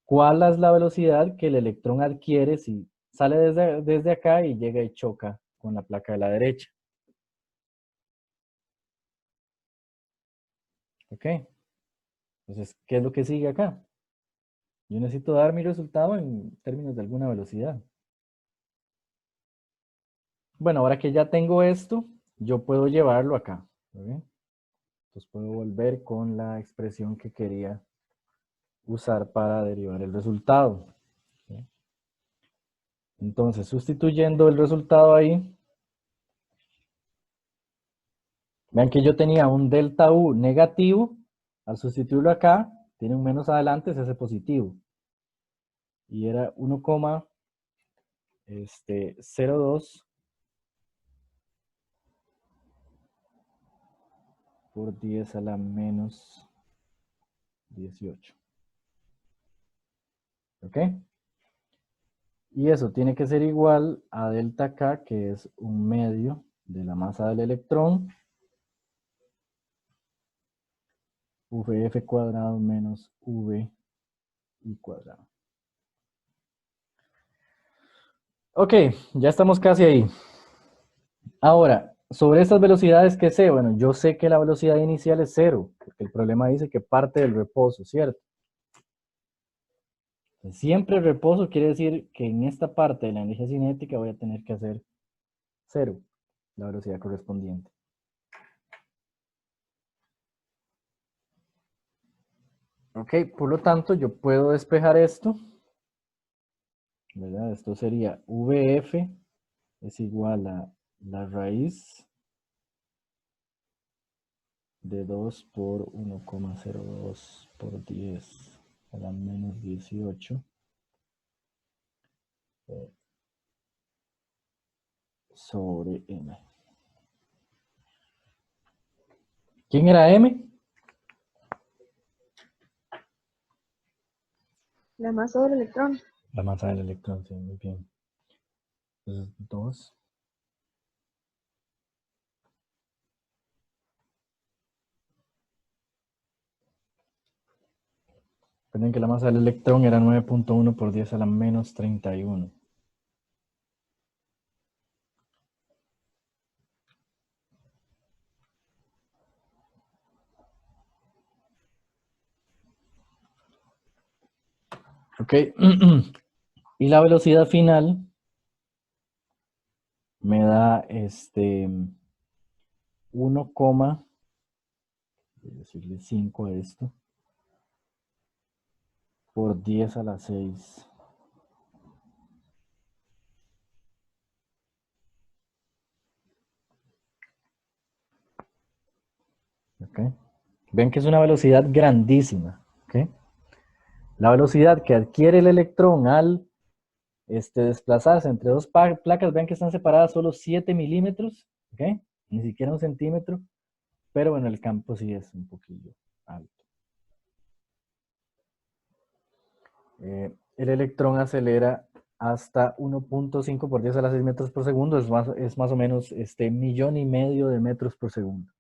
¿cuál es la velocidad que el electrón adquiere si sale desde acá y llega y choca con la placa de la derecha? Ok, entonces, ¿qué es lo que sigue acá? Yo necesito dar mi resultado en términos de alguna velocidad. Bueno, ahora que ya tengo esto, yo puedo llevarlo acá. ¿Okay? Entonces puedo volver con la expresión que quería usar para derivar el resultado. ¿Okay? Entonces, sustituyendo el resultado ahí, vean que yo tenía un delta U negativo. Al sustituirlo acá, tiene un menos adelante, se hace positivo. Y era 1,02 por 10 a la menos 18. ¿Ok? Y eso tiene que ser igual a delta K, que es 1/2 de la masa del electrón, VF cuadrado menos VI cuadrado. Ok, ya estamos casi ahí. Ahora, sobre estas velocidades que sé, bueno, yo sé que la velocidad inicial es 0, porque el problema dice que parte del reposo, ¿cierto? Siempre el reposo quiere decir que en esta parte de la energía cinética voy a tener que hacer 0, la velocidad correspondiente. Ok, por lo tanto, yo puedo despejar esto, ¿verdad? Esto sería VF es igual a la raíz de 2 por 1,02 por 10 a la menos 18 sobre M. ¿Quién era M? La masa del electrón. La masa del electrón, sí, muy bien. Entonces, 2. Recuerden que la masa del electrón era 9.1 por 10 a la menos 31. Ok. Y la velocidad final me da 1, voy a decirle 5 a esto, por 10 a la 6. ¿Ok? Ven que es una velocidad grandísima. ¿Ok? La velocidad que adquiere el electrón al desplazarse entre dos placas, ven que están separadas solo 7 milímetros. ¿Ok? Ni siquiera 1 centímetro. Pero bueno, el campo sí es un poquillo alto. El electrón acelera hasta 1.5 por 10 a la 6 metros por segundo. Es más o menos 1,5 millones de metros por segundo.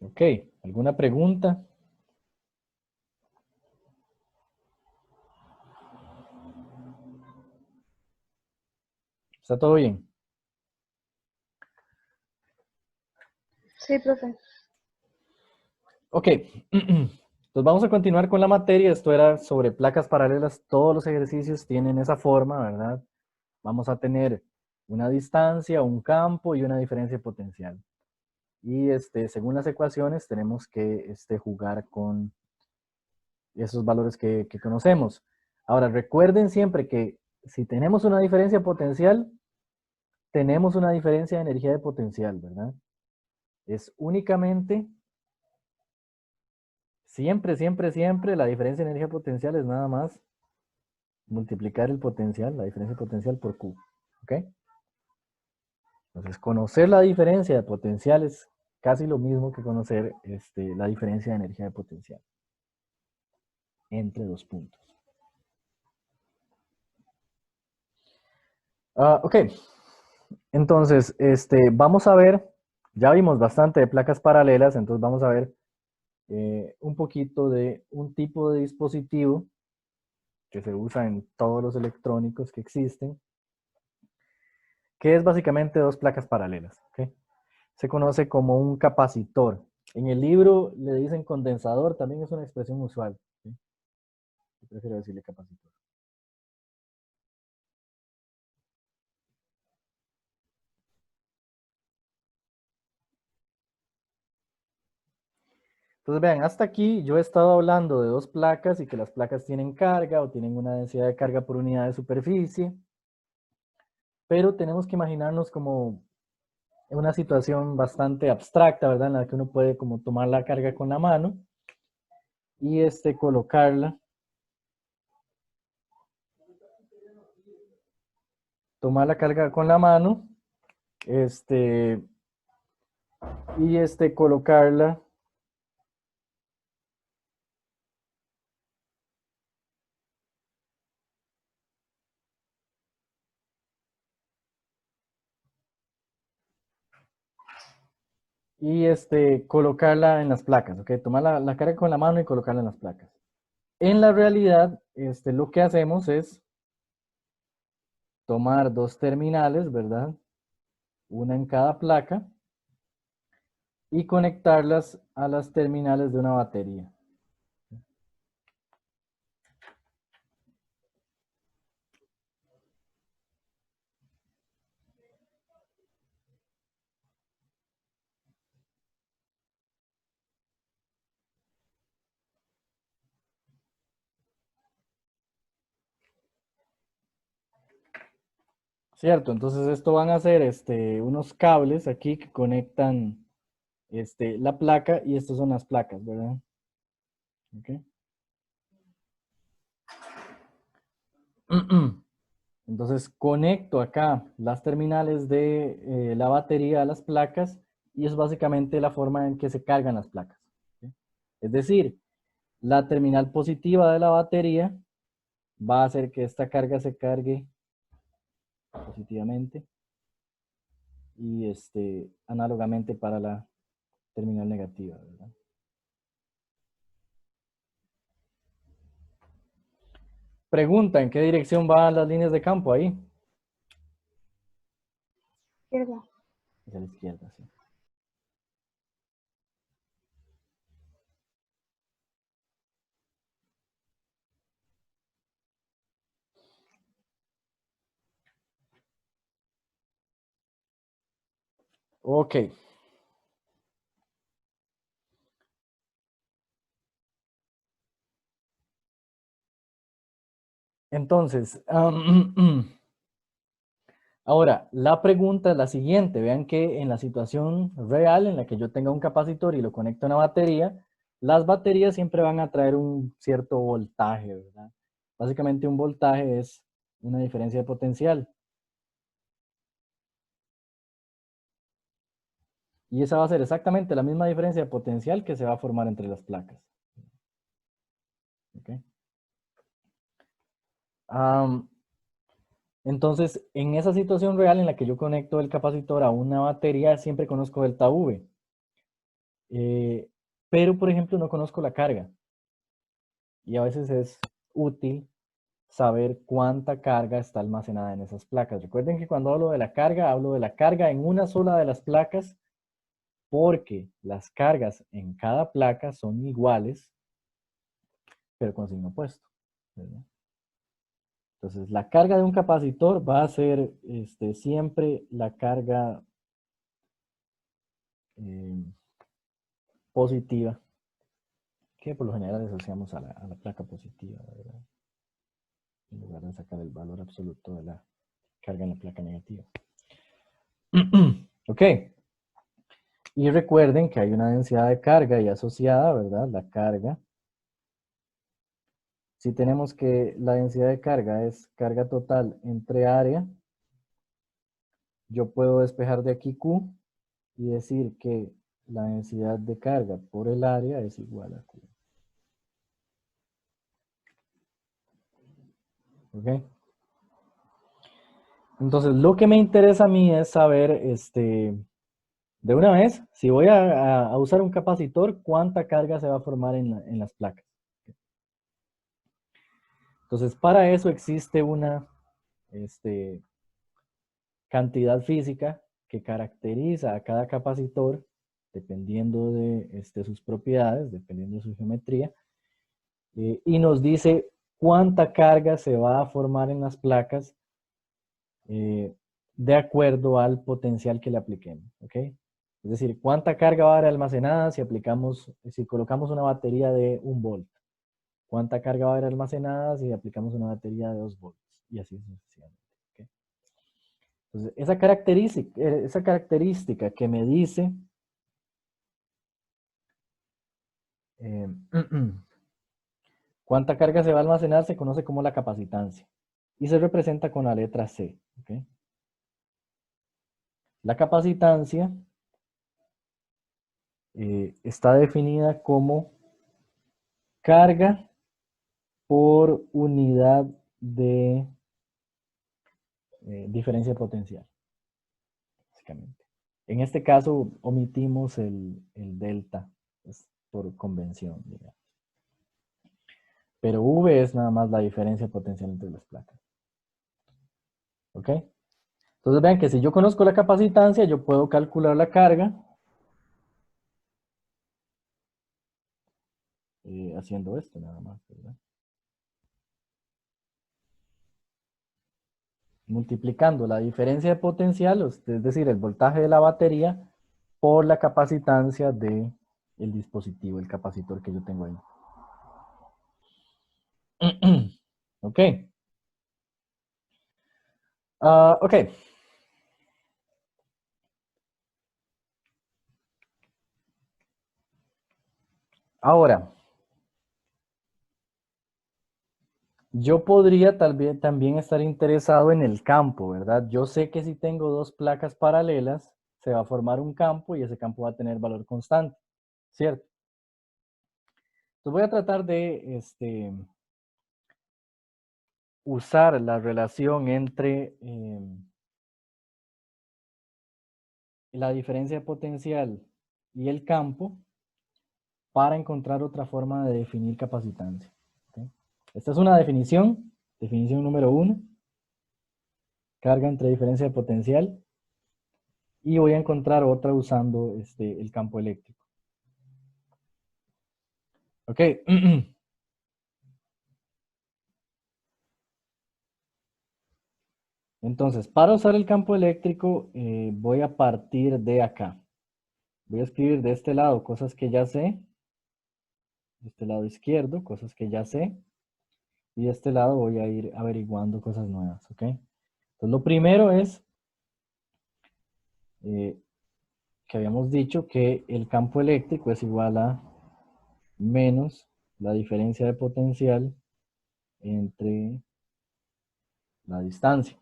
Ok, ¿alguna pregunta? ¿Está todo bien? Sí, profe. Ok, entonces vamos a continuar con la materia. Esto era sobre placas paralelas. Todos los ejercicios tienen esa forma, ¿verdad? Vamos a tener una distancia, un campo y una diferencia potencial. Y según las ecuaciones tenemos que jugar con esos valores que conocemos. Ahora, recuerden siempre que si tenemos una diferencia potencial, tenemos una diferencia de energía de potencial, ¿verdad? Es únicamente, siempre, siempre, siempre, la diferencia de energía potencial es nada más multiplicar el potencial, la diferencia de potencial por Q, ¿ok? Entonces, conocer la diferencia de potencial es casi lo mismo que conocer la diferencia de energía de potencial entre dos puntos. Ok, entonces, vamos a ver, ya vimos bastante de placas paralelas, entonces vamos a ver un poquito de un tipo de dispositivo que se usa en todos los electrónicos que existen, que es básicamente dos placas paralelas. ¿Okay? Se conoce como un capacitor. En el libro le dicen condensador, también es una expresión usual. ¿Sí? Yo prefiero decirle capacitor. Entonces vean, hasta aquí yo he estado hablando de dos placas y que las placas tienen carga o tienen una densidad de carga por unidad de superficie, pero tenemos que imaginarnos como una situación bastante abstracta, ¿verdad? En la que uno puede como tomar la carga con la mano y colocarla, tomar la carga con la mano, y colocarla y colocarla en las placas, ¿ok? Tomar la carga con la mano y colocarla en las placas. En la realidad, lo que hacemos es tomar dos terminales, ¿verdad? Una en cada placa y conectarlas a las terminales de una batería. Cierto, entonces esto van a ser unos cables aquí que conectan la placa y estas son las placas, ¿verdad? Ok. Entonces conecto acá las terminales de la batería a las placas y es básicamente la forma en que se cargan las placas. ¿Ok? Es decir, la terminal positiva de la batería va a hacer que esta carga se cargue positivamente y análogamente para la terminal negativa, ¿verdad? Pregunta, ¿en qué dirección van las líneas de campo ahí? Izquierda. Hacia la izquierda, sí. Ok. Entonces, ahora, la pregunta es la siguiente. Vean que en la situación real en la que yo tenga un capacitor y lo conecto a una batería, las baterías siempre van a traer un cierto voltaje, ¿verdad? Básicamente un voltaje es una diferencia de potencial. Y esa va a ser exactamente la misma diferencia de potencial que se va a formar entre las placas. ¿Ok? Entonces, en esa situación real en la que yo conecto el capacitor a una batería, siempre conozco delta V. Pero, por ejemplo, no conozco la carga. Y a veces es útil saber cuánta carga está almacenada en esas placas. Recuerden que cuando hablo de la carga en una sola de las placas, porque las cargas en cada placa son iguales, pero con signo opuesto, ¿verdad? Entonces, la carga de un capacitor va a ser siempre la carga eh, positiva, que por lo general asociamos a la placa positiva, ¿verdad? En lugar de sacar el valor absoluto de la carga en la placa negativa. Ok. Y recuerden que hay una densidad de carga y asociada, ¿verdad? La carga. Si tenemos que la densidad de carga es carga total entre área, yo puedo despejar de aquí Q y decir que la densidad de carga por el área es igual a Q. ¿Ok? Entonces, lo que me interesa a mí es saber, de una vez, si voy a usar un capacitor, ¿cuánta carga se va a formar en las placas? Entonces, para eso existe una cantidad física que caracteriza a cada capacitor, dependiendo de sus propiedades, dependiendo de su geometría, y nos dice cuánta carga se va a formar en las placas de acuerdo al potencial que le apliquemos, ¿ok? Es decir, cuánta carga va a haber almacenada si colocamos una batería de 1 volt. Cuánta carga va a haber almacenada si aplicamos una batería de 2 volts. Y así sucesivamente. ¿Ok? Entonces, esa característica que me dice eh, cuánta carga se va a almacenar se conoce como la capacitancia. Y se representa con la letra C. ¿Ok? La capacitancia está definida como carga por unidad de diferencia potencial, básicamente. En este caso omitimos el delta, es por convención, digamos. Pero V es nada más la diferencia potencial entre las placas. ¿Ok? Entonces vean que si yo conozco la capacitancia, yo puedo calcular la carga haciendo esto nada más, ¿verdad? Multiplicando la diferencia de potencial, es decir, el voltaje de la batería, por la capacitancia del dispositivo, el capacitor que yo tengo ahí. Ok. Ok. Ahora, yo podría tal vez también estar interesado en el campo, ¿verdad? Yo sé que si tengo dos placas paralelas, se va a formar un campo y ese campo va a tener valor constante, ¿cierto? Entonces voy a tratar de usar la relación entre la diferencia de potencial y el campo para encontrar otra forma de definir capacitancia. ¿Okay? Esta es una definición número 1, carga entre diferencia de potencial, y voy a encontrar otra usando el campo eléctrico. Ok. Entonces, para usar el campo eléctrico, voy a partir de acá. Voy a escribir de este lado cosas que ya sé, de este lado izquierdo, cosas que ya sé, y de este lado voy a ir averiguando cosas nuevas, ¿ok? Entonces, lo primero es que habíamos dicho que el campo eléctrico es igual a menos la diferencia de potencial entre la distancia.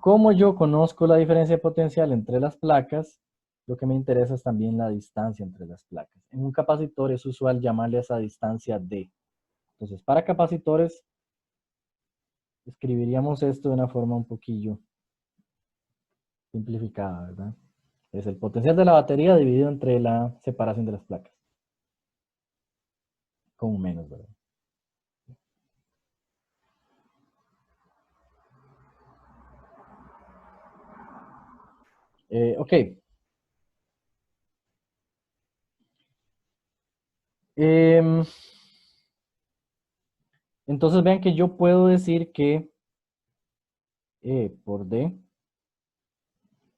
Como yo conozco la diferencia de potencial entre las placas, lo que me interesa es también la distancia entre las placas. En un capacitor es usual llamarle a esa distancia D. Entonces, para capacitores, escribiríamos esto de una forma un poquillo simplificada, ¿verdad? Es el potencial de la batería dividido entre la separación de las placas. Con un menos, ¿verdad? Ok. Entonces vean que yo puedo decir que E por D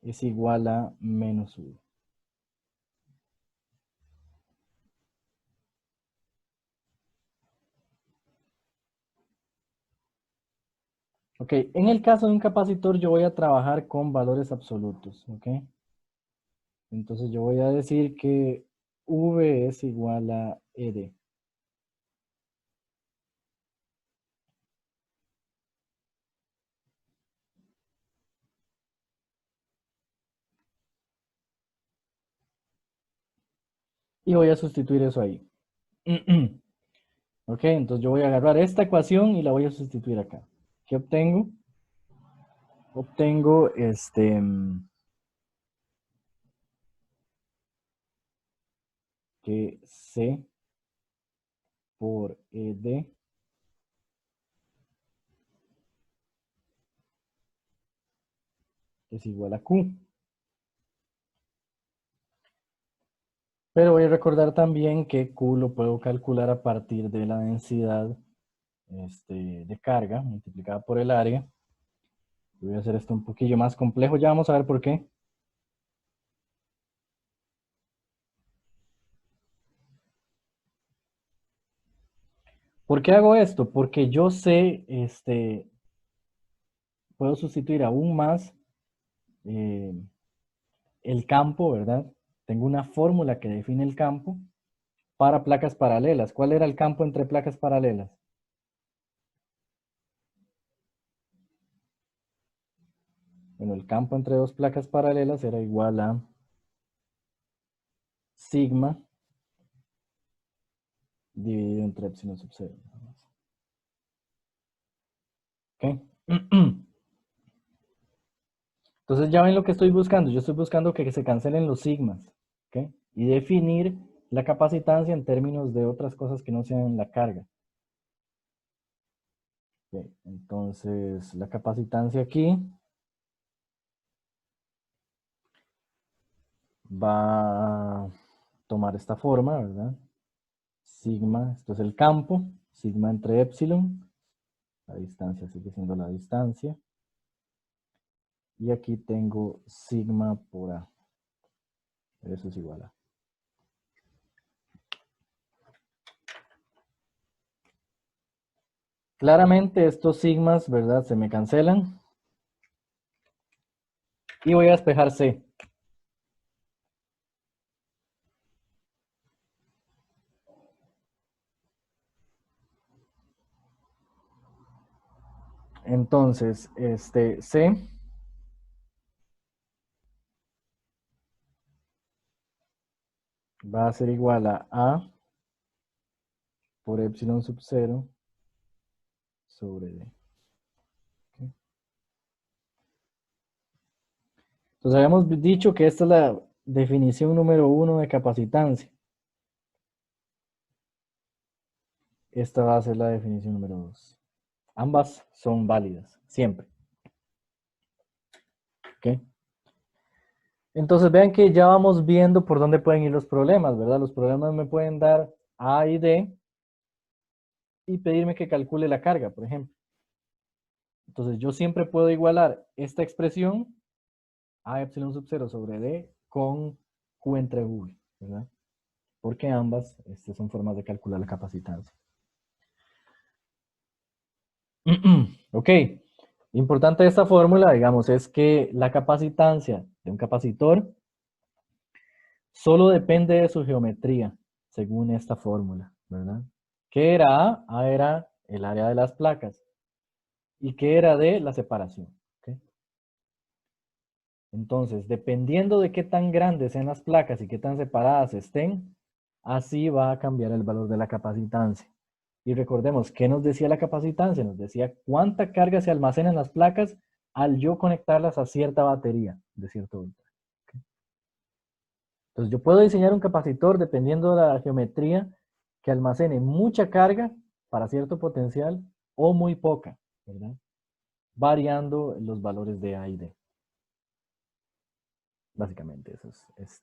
es igual a menos 1. Ok, en el caso de un capacitor yo voy a trabajar con valores absolutos, ok. Entonces yo voy a decir que V es igual a ED. Y voy a sustituir eso ahí. Ok, entonces yo voy a agarrar esta ecuación y la voy a sustituir acá. ¿Qué obtengo? Obtengo que C por ED es igual a Q. Pero voy a recordar también que Q lo puedo calcular a partir de la densidad de carga multiplicada por el área. Voy a hacer esto un poquillo más complejo, ya vamos a ver por qué. ¿Por qué hago esto? Porque yo sé, puedo sustituir aún más eh, el campo, ¿verdad? Tengo una fórmula que define el campo para placas paralelas. ¿Cuál era el campo entre placas paralelas? Bueno, el campo entre dos placas paralelas era igual a sigma dividido entre epsilon sub 0. ¿Ok? Entonces ya ven lo que estoy buscando. Yo estoy buscando que se cancelen los sigmas, ¿ok? Y definir la capacitancia en términos de otras cosas que no sean la carga. Ok, entonces, la capacitancia aquí va a tomar esta forma, ¿verdad? Sigma, esto es el campo, sigma entre epsilon, la distancia sigue siendo la distancia. Y aquí tengo sigma por A. Eso es igual a. Claramente estos sigmas, ¿verdad? Se me cancelan. Y voy a despejar C. Entonces, C va a ser igual a A por epsilon sub 0 sobre D. ¿Ok? Entonces habíamos dicho que esta es la definición número 1 de capacitancia. Esta va a ser la definición número 2. Ambas son válidas, siempre. ¿Ok? Entonces vean que ya vamos viendo por dónde pueden ir los problemas, ¿verdad? Los problemas me pueden dar A y D y pedirme que calcule la carga, por ejemplo. Entonces yo siempre puedo igualar esta expresión A epsilon sub 0 sobre D con Q entre V, ¿verdad? Porque ambas son formas de calcular la capacitancia. Ok, importante de esta fórmula, digamos, es que la capacitancia de un capacitor solo depende de su geometría, según esta fórmula, ¿verdad? ¿Qué era A? A era el área de las placas. ¿Y qué era D? La separación. ¿Ok? Entonces, dependiendo de qué tan grandes sean las placas y qué tan separadas estén, así va a cambiar el valor de la capacitancia. Y recordemos, ¿qué nos decía la capacitancia? Nos decía cuánta carga se almacena en las placas al yo conectarlas a cierta batería de cierto voltaje. ¿Ok? Entonces, yo puedo diseñar un capacitor dependiendo de la geometría que almacene mucha carga para cierto potencial o muy poca, ¿verdad? Variando los valores de A y D. Básicamente, eso es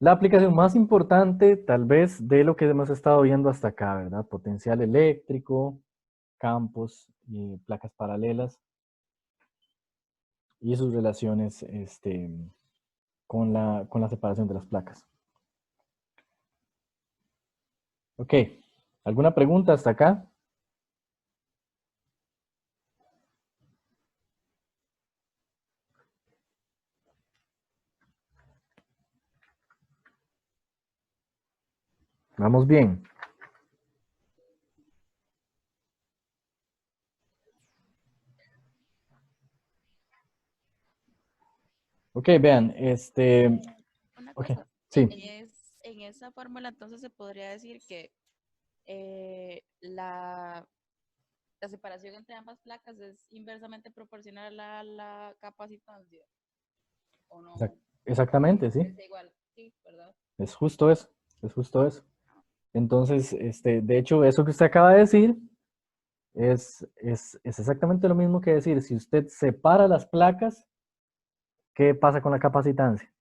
la aplicación más importante, tal vez, de lo que hemos estado viendo hasta acá, ¿verdad? Potencial eléctrico, campos y placas paralelas y sus relaciones con la separación de las placas. Ok, ¿alguna pregunta hasta acá? Vamos bien. Ok, vean, Una ok, cosa, sí, en esa fórmula entonces se podría decir que la separación entre ambas placas es inversamente proporcional a la capacitancia, ¿o no? exactamente, sí, Es igual, sí, ¿verdad? es justo eso, es justo eso. Entonces, de hecho, eso que usted acaba de decir es exactamente lo mismo que decir, si usted separa las placas, ¿qué pasa con la capacitancia?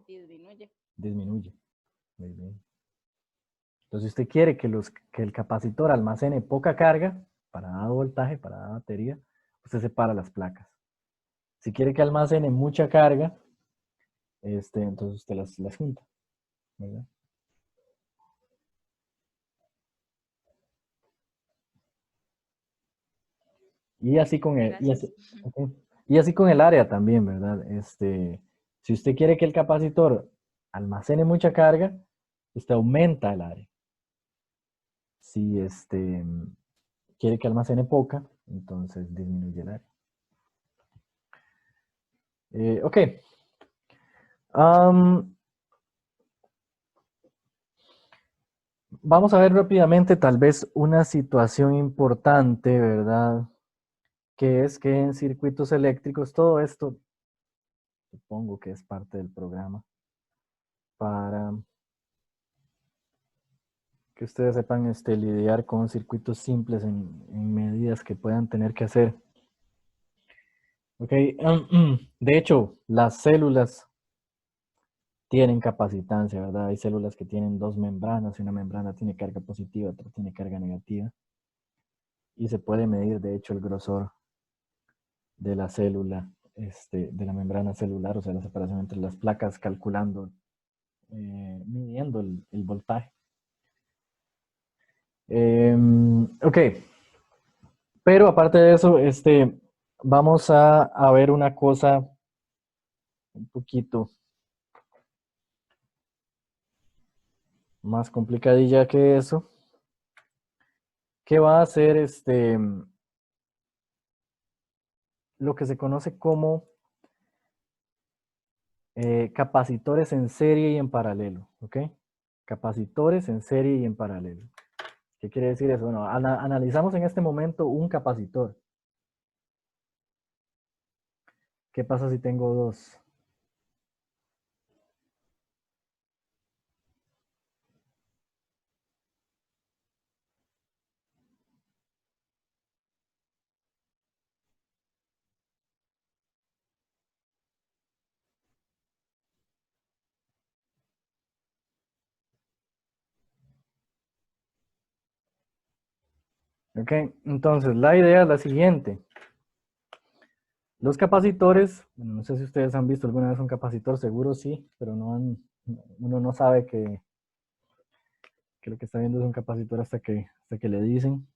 Disminuye. Disminuye. Muy bien. Entonces, si usted quiere que el capacitor almacene poca carga para dado voltaje, para dada batería, usted separa las placas. Si quiere que almacene mucha carga, entonces usted las junta, ¿verdad? Y así con el, Gracias. ok. Y así con el área también, ¿verdad? Si usted quiere que el capacitor almacene mucha carga, usted aumenta el área. Si quiere que almacene poca, entonces disminuye el área. Ok. Vamos a ver rápidamente tal vez una situación importante, ¿verdad? que es que en circuitos eléctricos, todo esto, supongo que es parte del programa, para que ustedes sepan lidiar con circuitos simples en medidas que puedan tener que hacer. Ok, de hecho, las células tienen capacitancia, ¿verdad? Hay células que tienen dos membranas, y una membrana tiene carga positiva, otra tiene carga negativa. Y se puede medir, de hecho, el grosor de la célula, de la membrana celular, o sea, la separación entre las placas, calculando, midiendo el voltaje. Ok, pero aparte de eso, vamos a ver una cosa un poquito más complicadilla que eso, que va a ser lo que se conoce como capacitores en serie y en paralelo, ¿ok? Capacitores en serie y en paralelo. ¿Qué quiere decir eso? Bueno, analizamos en este momento un capacitor. ¿Qué pasa si tengo dos? Ok, entonces la idea es la siguiente. Los capacitores, bueno, no sé si ustedes han visto alguna vez un capacitor, seguro sí, pero uno no sabe que lo que está viendo es un capacitor hasta que le dicen.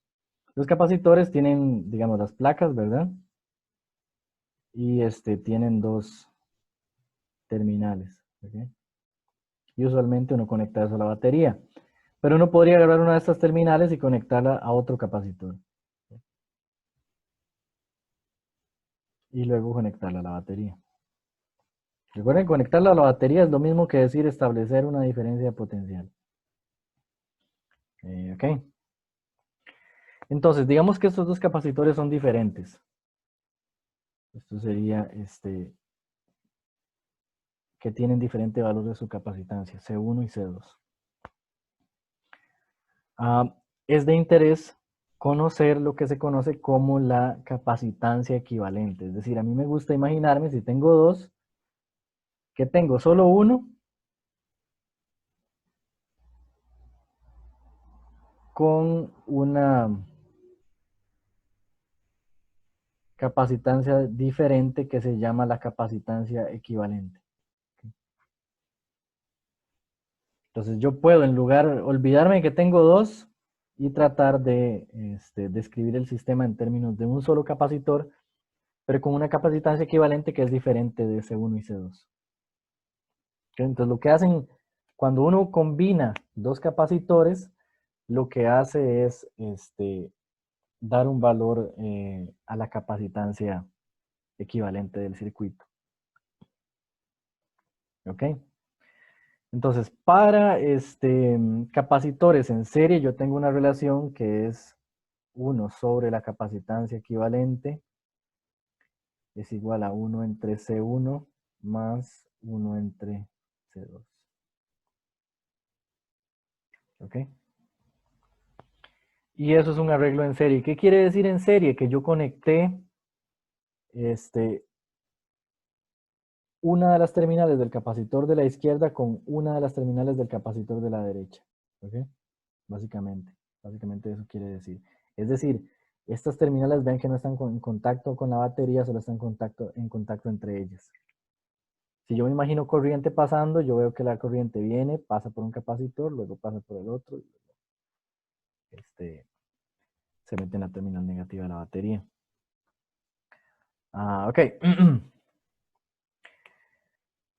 Los capacitores tienen, digamos, las placas, ¿verdad? Y tienen dos terminales, ¿ok? Y usualmente uno conecta eso a la batería. Pero uno podría agarrar una de estas terminales y conectarla a otro capacitor. Y luego conectarla a la batería. Recuerden, conectarla a la batería es lo mismo que decir establecer una diferencia potencial. Ok. Entonces, digamos que estos dos capacitores son diferentes. Esto sería que tienen diferente valor de su capacitancia, C1 y C2. Es de interés conocer lo que se conoce como la capacitancia equivalente. Es decir, a mí me gusta imaginarme si tengo dos, que tengo solo uno con una capacitancia diferente que se llama la capacitancia equivalente. Entonces yo puedo, en lugar, olvidarme que tengo dos y tratar de describir el sistema en términos de un solo capacitor, pero con una capacitancia equivalente que es diferente de C1 y C2. Entonces lo que hacen, cuando uno combina dos capacitores, lo que hace es dar un valor a la capacitancia equivalente del circuito. ¿Ok? Entonces, para capacitores en serie, yo tengo una relación que es 1 sobre la capacitancia equivalente es igual a 1 entre C1 más 1 entre C2. ¿Ok? Y eso es un arreglo en serie. ¿Qué quiere decir en serie? Que yo conecté una de las terminales del capacitor de la izquierda con una de las terminales del capacitor de la derecha. ¿Ok? Básicamente eso quiere decir. Es decir, estas terminales ven que no están en contacto con la batería, solo están en contacto entre ellas. Si yo me imagino corriente pasando, yo veo que la corriente viene, pasa por un capacitor, luego pasa por el otro, y se mete en la terminal negativa de la batería. Ok.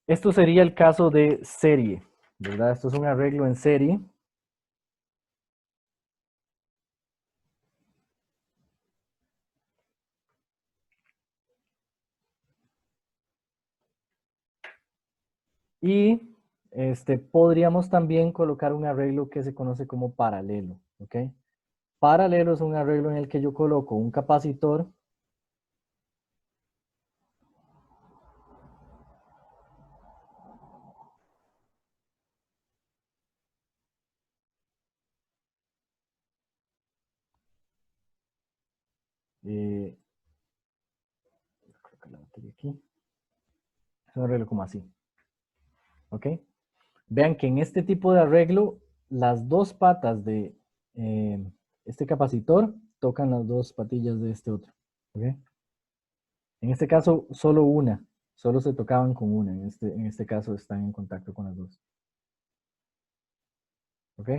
Esto sería el caso de serie, ¿verdad? Esto es un arreglo en serie. Y podríamos también colocar un arreglo que se conoce como paralelo, ¿ok? Paralelo es un arreglo en el que yo coloco un capacitor creo que la batería aquí. Es un arreglo como así. ¿Ok? Vean que en este tipo de arreglo, las dos patas de este capacitor tocan las dos patillas de este otro. ¿Ok? En este caso, solo una. Solo se tocaban con una. En este caso están en contacto con las dos. ¿Ok?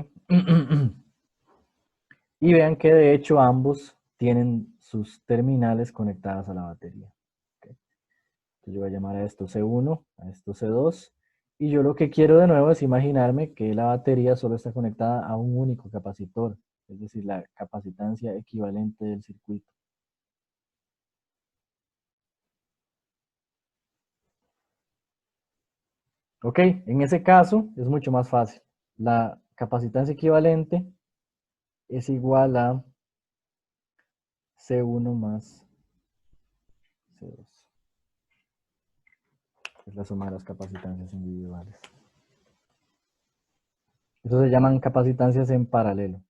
Y vean que de hecho ambos tienen sus terminales conectadas a la batería. ¿Ok? Entonces yo voy a llamar a esto C1, a esto C2. Y yo lo que quiero de nuevo es imaginarme que la batería solo está conectada a un único capacitor. Es decir, la capacitancia equivalente del circuito. Ok, en ese caso es mucho más fácil. La capacitancia equivalente es igual a C1 más C2. Es la suma de las capacitancias individuales. Eso se llaman capacitancias en paralelo.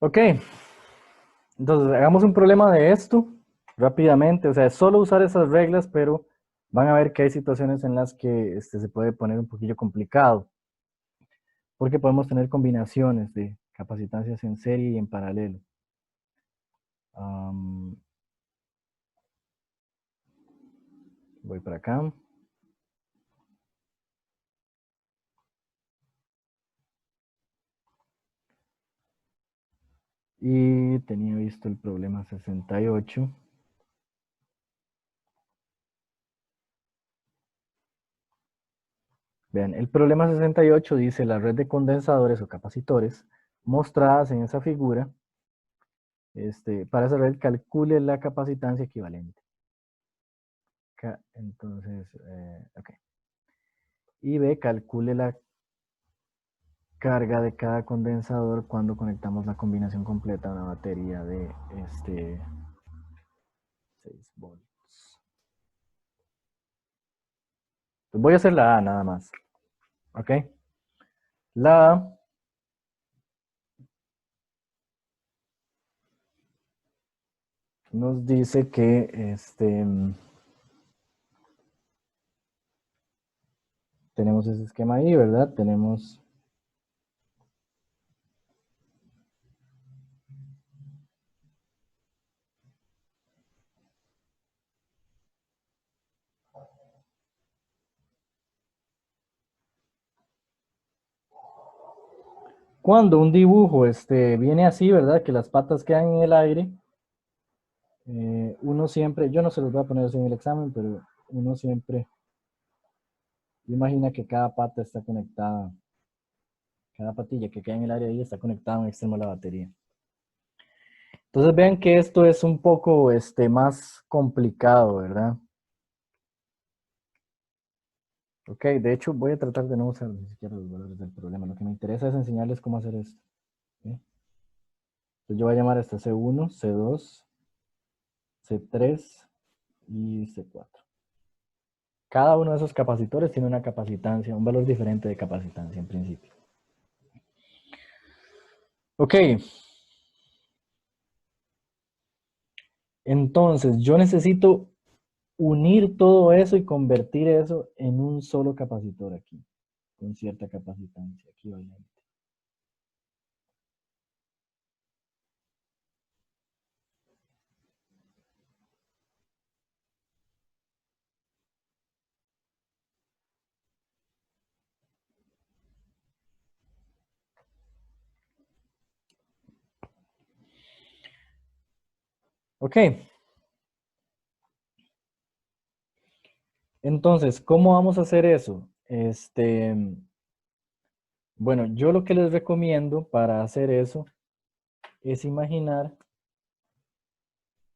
Ok, entonces hagamos un problema de esto rápidamente. O sea, es solo usar esas reglas, pero van a ver que hay situaciones en las que se puede poner un poquillo complicado. Porque podemos tener combinaciones de capacitancias en serie y en paralelo. Voy para acá. Y tenía visto el problema 68. Vean, el problema 68 dice la red de condensadores o capacitores mostradas en esa figura. Para esa red calcule la capacitancia equivalente. Entonces, ok. Y B, calcule la carga de cada condensador cuando conectamos la combinación completa a una batería de 6 volts. Pues voy a hacer la A nada más. ¿Ok? La A nos dice que tenemos ese esquema ahí, ¿verdad? Tenemos cuando un dibujo viene así, ¿verdad? Que las patas quedan en el aire. Uno siempre, yo no se los voy a poner así en el examen, pero uno siempre imagina que cada pata está conectada, cada patilla que queda en el aire ahí está conectada a un extremo de la batería. Entonces vean que esto es un poco más complicado, ¿verdad? Ok, de hecho voy a tratar de no usar ni siquiera los valores del problema. Lo que me interesa es enseñarles cómo hacer esto. ¿Sí? Entonces yo voy a llamar a este C1, C2, C3 y C4. Cada uno de esos capacitores tiene una capacitancia, un valor diferente de capacitancia en principio. Ok. Entonces, yo necesito unir todo eso y convertir eso en un solo capacitor aquí, con cierta capacitancia equivalente. Ok. Entonces, ¿cómo vamos a hacer eso? Bueno, yo lo que les recomiendo para hacer eso es imaginar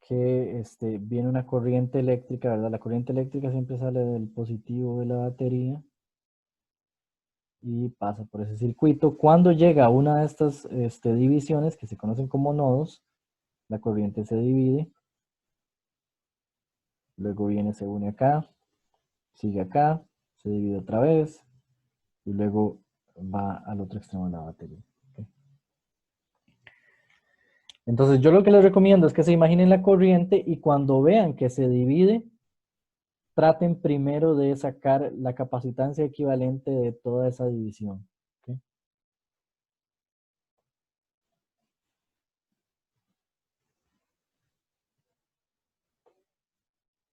que viene una corriente eléctrica, ¿verdad? La corriente eléctrica siempre sale del positivo de la batería y pasa por ese circuito. Cuando llega a una de estas divisiones que se conocen como nodos, la corriente se divide luego viene, se une acá, sigue acá, se divide otra vez, y luego va al otro extremo de la batería. ¿Ok? Entonces yo lo que les recomiendo es que se imaginen la corriente y cuando vean que se divide, traten primero de sacar la capacitancia equivalente de toda esa división. ¿Ok?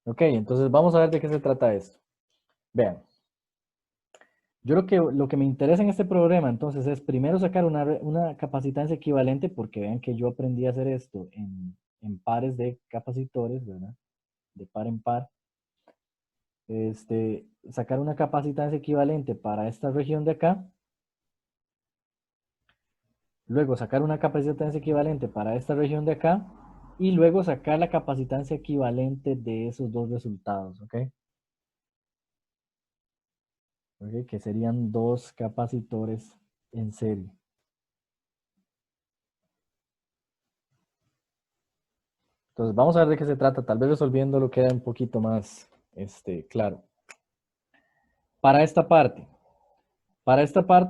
Ok, entonces vamos a ver de qué se trata esto. Vean. Yo lo que me interesa en este programa, entonces, es primero sacar una capacitancia equivalente, porque vean que yo aprendí a hacer esto en pares de capacitores, ¿verdad? De par en par. Sacar una capacitancia equivalente para esta región de acá. Luego sacar una capacitancia equivalente para esta región de acá. Y luego sacar la capacitancia equivalente de esos dos resultados, ¿ok? ¿Ok? Que serían dos capacitores en serie. Entonces, vamos a ver de qué se trata. Tal vez resolviéndolo queda un poquito más claro. Para esta parte,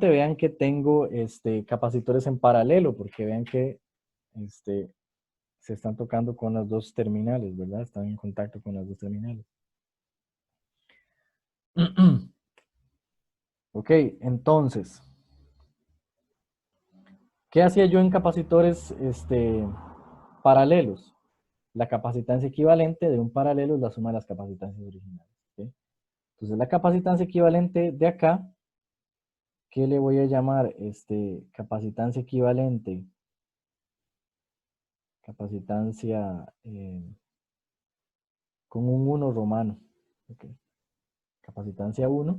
vean que tengo capacitores en paralelo, porque vean que se están tocando con las dos terminales, ¿verdad? Están en contacto con las dos terminales. Ok, entonces, ¿qué hacía yo en capacitores paralelos? La capacitancia equivalente de un paralelo es la suma de las capacitancias originales. ¿Okay? Entonces, la capacitancia equivalente de acá, ¿qué le voy a llamar? Capacitancia equivalente. Capacitancia con un 1 romano. Okay. Capacitancia 1.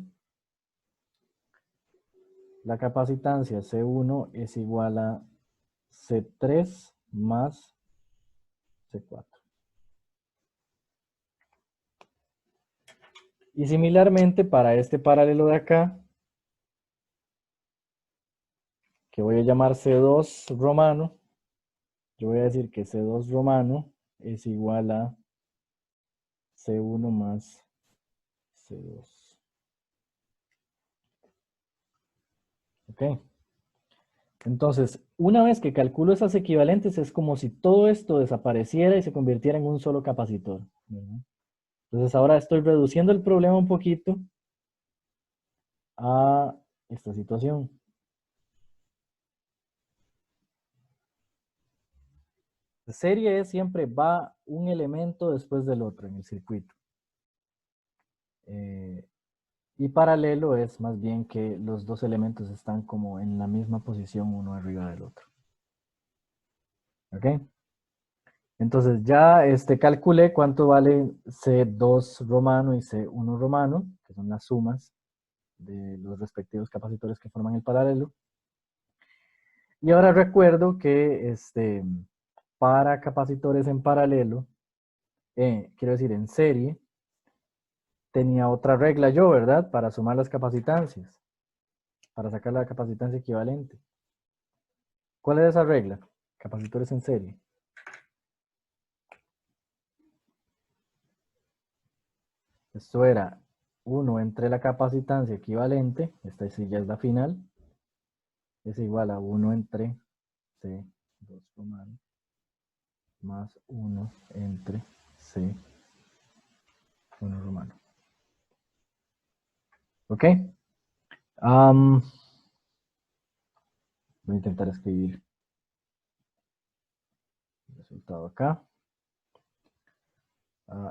La capacitancia C1 es igual a C3 más C4. Y similarmente para este paralelo de acá, que voy a llamar C2 romano, yo voy a decir que C2 romano es igual a C1 más C2. Ok. Entonces, una vez que calculo esas equivalentes, es como si todo esto desapareciera y se convirtiera en un solo capacitor, ¿verdad? Entonces, ahora estoy reduciendo el problema un poquito a esta situación. La serie es siempre va un elemento después del otro en el circuito. Y paralelo es más bien que los dos elementos están como en la misma posición uno arriba del otro. ¿Ok? Entonces ya calculé cuánto vale C2 romano y C1 romano, que son las sumas de los respectivos capacitores que forman el paralelo. Y ahora recuerdo que para capacitores en paralelo, quiero decir en serie, tenía otra regla yo, ¿verdad? Para sumar las capacitancias, para sacar la capacitancia equivalente. ¿Cuál es esa regla? Capacitores en serie. Esto era 1 entre la capacitancia equivalente, esta sí ya es la final, es igual a 1 entre C2 romano más 1 entre C1 romano. ¿Ok? Voy a intentar escribir el resultado acá.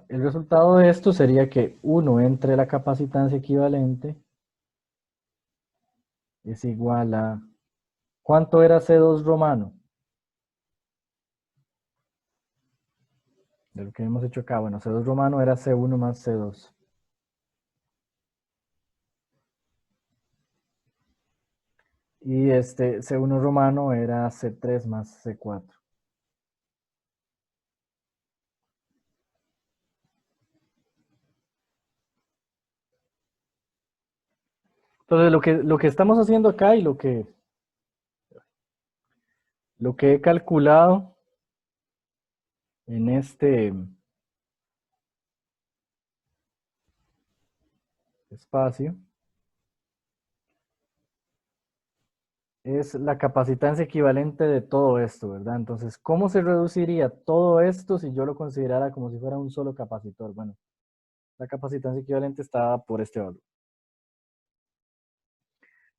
El resultado de esto sería que 1 entre la capacitancia equivalente es igual a... ¿Cuánto era C2 romano? De lo que hemos hecho acá. Bueno, C2 romano era C1 más C2. Y C1 romano era C3 más C4. Entonces, lo que estamos haciendo acá y lo que he calculado en espacio, es la capacitancia equivalente de todo esto, ¿verdad? Entonces, ¿cómo se reduciría todo esto si yo lo considerara como si fuera un solo capacitor? Bueno, la capacitancia equivalente está por este valor.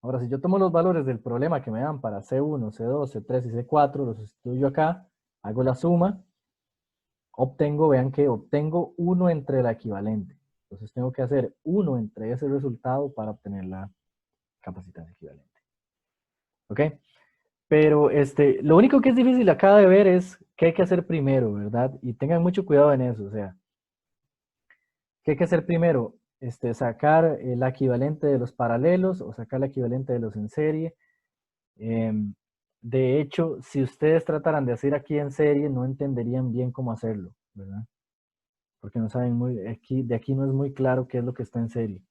Ahora, si yo tomo los valores del problema que me dan para C1, C2, C3 y C4, los sustituyo acá, hago la suma, obtengo, vean que obtengo 1 entre la equivalente. Entonces tengo que hacer 1 entre ese resultado para obtener la capacitancia equivalente. ¿Ok? Pero lo único que es difícil acá de ver es qué hay que hacer primero, ¿verdad? Y tengan mucho cuidado en eso, o sea, ¿qué hay que hacer primero? Sacar la equivalente de los paralelos o sacar la equivalente de los en serie. De hecho, si ustedes trataran de hacer aquí en serie, no entenderían bien cómo hacerlo, ¿verdad? Porque no saben de aquí no es muy claro qué es lo que está en serie.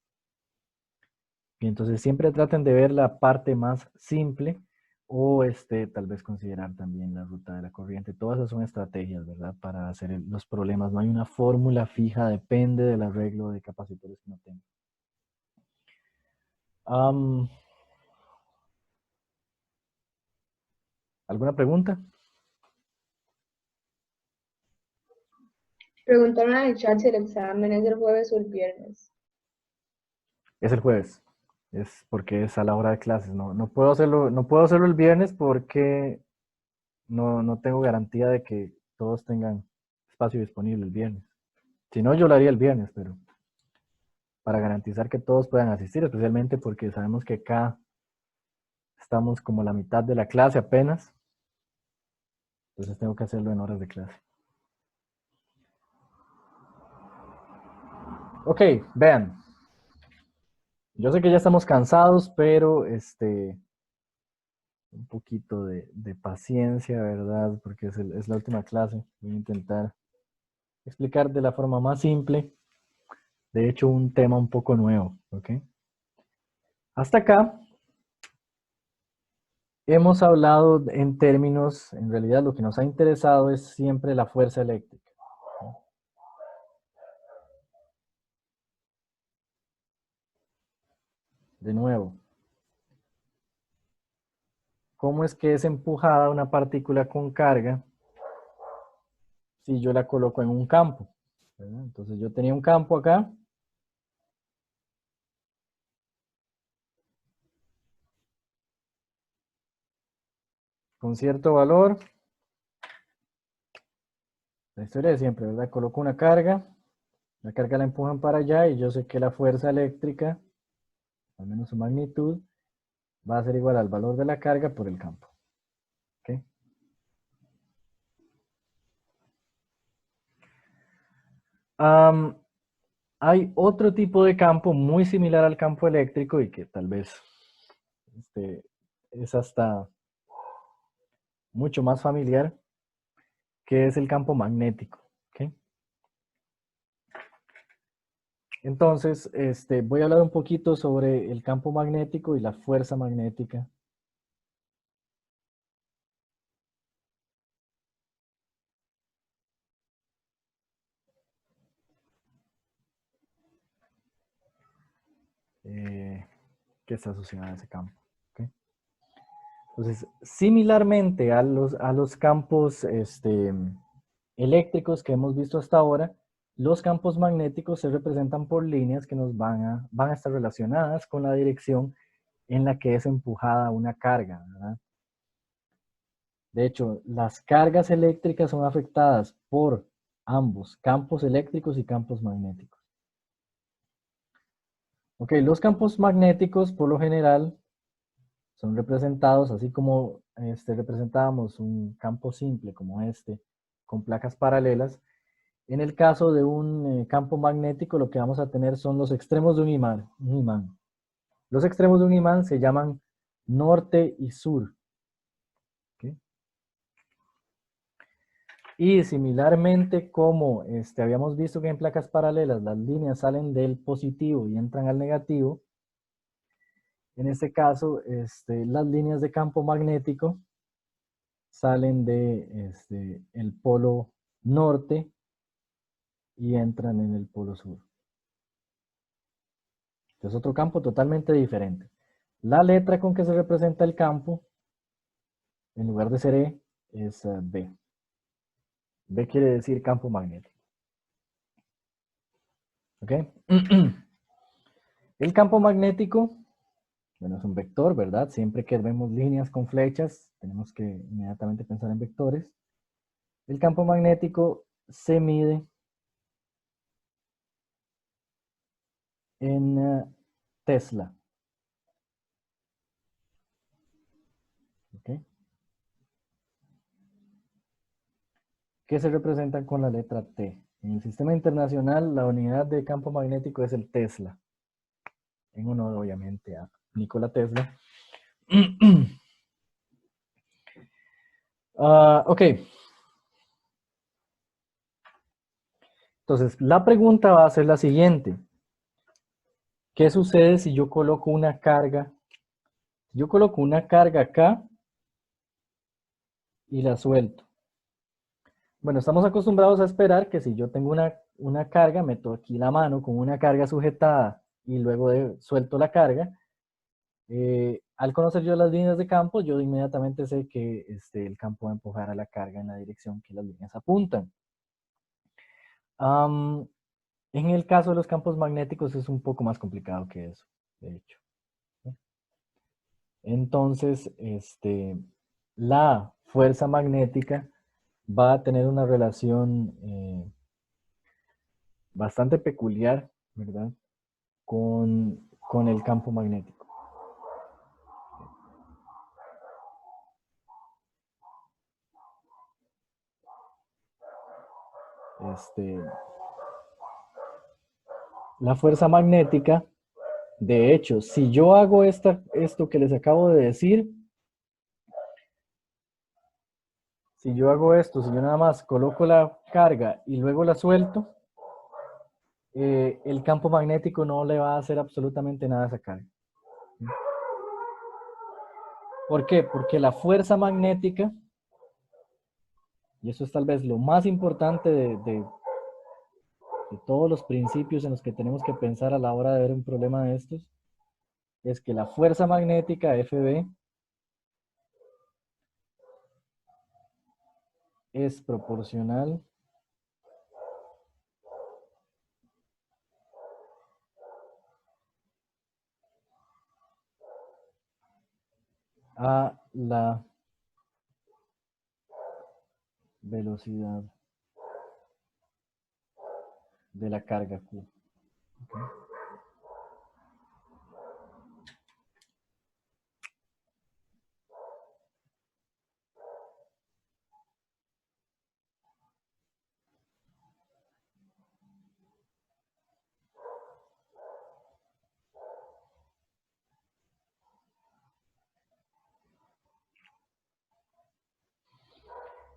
Y entonces siempre traten de ver la parte más simple o tal vez considerar también la ruta de la corriente. Todas esas son estrategias, ¿verdad? Para hacer los problemas. No hay una fórmula fija, depende del arreglo de capacitores que no tenga. ¿Alguna pregunta? Preguntaron en el chat si el examen es el jueves o el viernes. Es el jueves. Es porque es a la hora de clases. No puedo hacerlo el viernes porque no tengo garantía de que todos tengan espacio disponible el viernes. Si no, yo lo haría el viernes, pero para garantizar que todos puedan asistir, especialmente porque sabemos que acá estamos como la mitad de la clase apenas. Entonces tengo que hacerlo en horas de clase. Ok, vean. Yo sé que ya estamos cansados, pero un poquito de paciencia, ¿verdad? Porque es la última clase. Voy a intentar explicar de la forma más simple. De hecho, un tema un poco nuevo, ¿ok? Hasta acá hemos hablado en términos, en realidad lo que nos ha interesado es siempre la fuerza eléctrica. De nuevo, ¿cómo es que es empujada una partícula con carga si yo la coloco en un campo? ¿Verdad? Entonces yo tenía un campo acá. Con cierto valor. La historia de siempre, ¿verdad? Coloco una carga. La carga la empujan para allá y yo sé que la fuerza eléctrica, al menos su magnitud, va a ser igual al valor de la carga por el campo. ¿Ok? Hay otro tipo de campo muy similar al campo eléctrico y que tal vez es hasta mucho más familiar, que es el campo magnético. ¿Ok? Entonces, voy a hablar un poquito sobre el campo magnético y la fuerza magnética. Que está asociada a ese campo. ¿Okay? Entonces, similarmente a los campos eléctricos que hemos visto hasta ahora, los campos magnéticos se representan por líneas que nos van a estar relacionadas con la dirección en la que es empujada una carga, ¿verdad? De hecho, las cargas eléctricas son afectadas por ambos, campos eléctricos y campos magnéticos. Ok, los campos magnéticos por lo general son representados, así como representábamos un campo simple como con placas paralelas. En el caso de un campo magnético, lo que vamos a tener son los extremos de un imán. Los extremos de un imán se llaman norte y sur. ¿Okay? Y similarmente como habíamos visto que en placas paralelas las líneas salen del positivo y entran al negativo, en este caso las líneas de campo magnético salen de el polo norte y entran en el polo sur. Es otro campo totalmente diferente. La letra con que se representa el campo, en lugar de ser E, es B. B quiere decir campo magnético. ¿Ok? El campo magnético, bueno, es un vector, ¿verdad? Siempre que vemos líneas con flechas, tenemos que inmediatamente pensar en vectores. El campo magnético se mide en Tesla. ¿Ok? Que se representan con la letra T. En el sistema internacional, la unidad de campo magnético es el Tesla. En honor, obviamente, a Nikola Tesla. Ok. Entonces, la pregunta va a ser la siguiente. ¿Qué sucede si yo coloco una carga? Yo coloco una carga acá y la suelto. Bueno, estamos acostumbrados a esperar que si yo tengo una carga, meto aquí la mano con una carga sujetada y luego suelto la carga. Al conocer yo las líneas de campo, yo inmediatamente sé que el campo va a empujar a la carga en la dirección que las líneas apuntan. En el caso de los campos magnéticos es un poco más complicado que eso, de hecho. Entonces, la fuerza magnética va a tener una relación bastante peculiar, ¿verdad? Con el campo magnético. La fuerza magnética, de hecho, si yo hago esto que les acabo de decir, si yo hago esto, si yo nada más coloco la carga y luego la suelto, el campo magnético no le va a hacer absolutamente nada a esa carga. ¿Por qué? Porque la fuerza magnética, y eso es tal vez lo más importante de todos los principios en los que tenemos que pensar a la hora de ver un problema de estos, es que la fuerza magnética FB es proporcional a la velocidad de la carga Q. ¿Okay?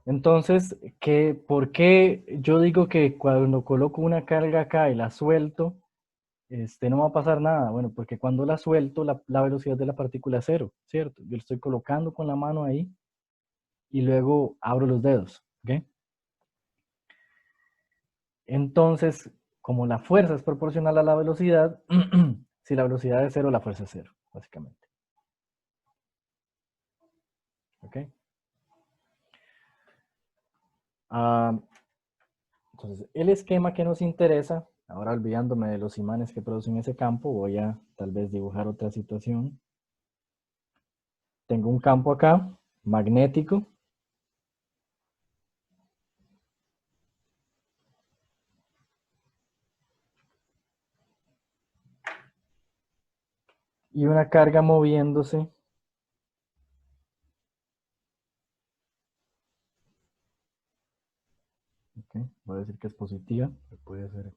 Entonces, ¿por qué yo digo que cuando coloco una carga acá y la suelto, no va a pasar nada? Bueno, porque cuando la suelto, la velocidad de la partícula es cero, ¿cierto? Yo la estoy colocando con la mano ahí y luego abro los dedos, ¿ok? Entonces, como la fuerza es proporcional a la velocidad, si la velocidad es cero, la fuerza es cero, básicamente. ¿Ok? Entonces, el esquema que nos interesa, ahora olvidándome de los imanes que producen ese campo, voy a tal vez dibujar otra situación. Tengo un campo acá, magnético. Y una carga moviéndose. Okay, voy a decir que es positiva, pero puede ser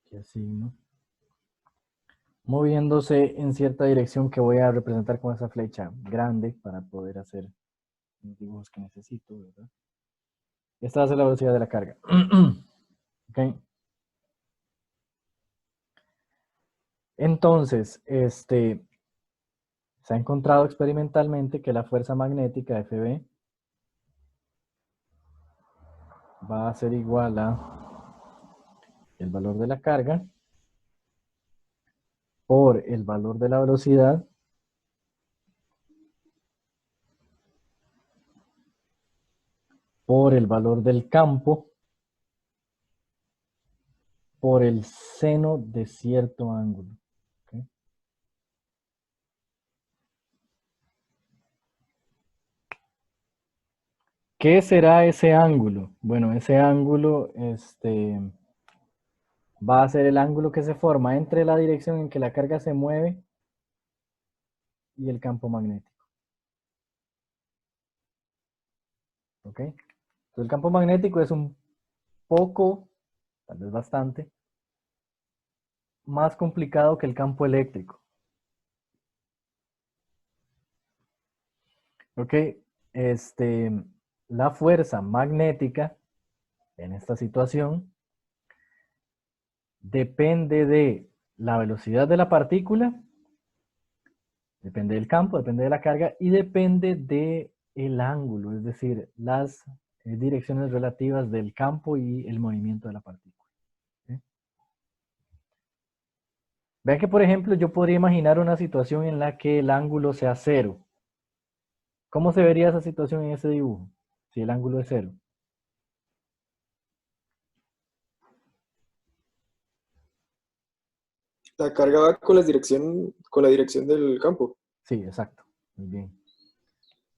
aquí así, ¿no? Moviéndose en cierta dirección que voy a representar con esa flecha grande para poder hacer los dibujos que necesito, ¿verdad? Esta va a ser la velocidad de la carga. Okay. Entonces, se ha encontrado experimentalmente que la fuerza magnética FB va a ser igual a el valor de la carga por el valor de la velocidad por el valor del campo por el seno de cierto ángulo. ¿Ok? ¿Qué será ese ángulo? Bueno, ese ángulo va a ser el ángulo que se forma entre la dirección en que la carga se mueve y el campo magnético. ¿Ok? Entonces el campo magnético es un poco, tal vez bastante, más complicado que el campo eléctrico. ¿Ok? La fuerza magnética en esta situación depende de la velocidad de la partícula, depende del campo, depende de la carga y depende del ángulo, es decir, las direcciones relativas del campo y el movimiento de la partícula. ¿Sí? Vean que, por ejemplo, yo podría imaginar una situación en la que el ángulo sea cero. ¿Cómo se vería esa situación en ese dibujo? Si el ángulo es cero. La carga va con con la dirección del campo. Sí, exacto. Muy bien.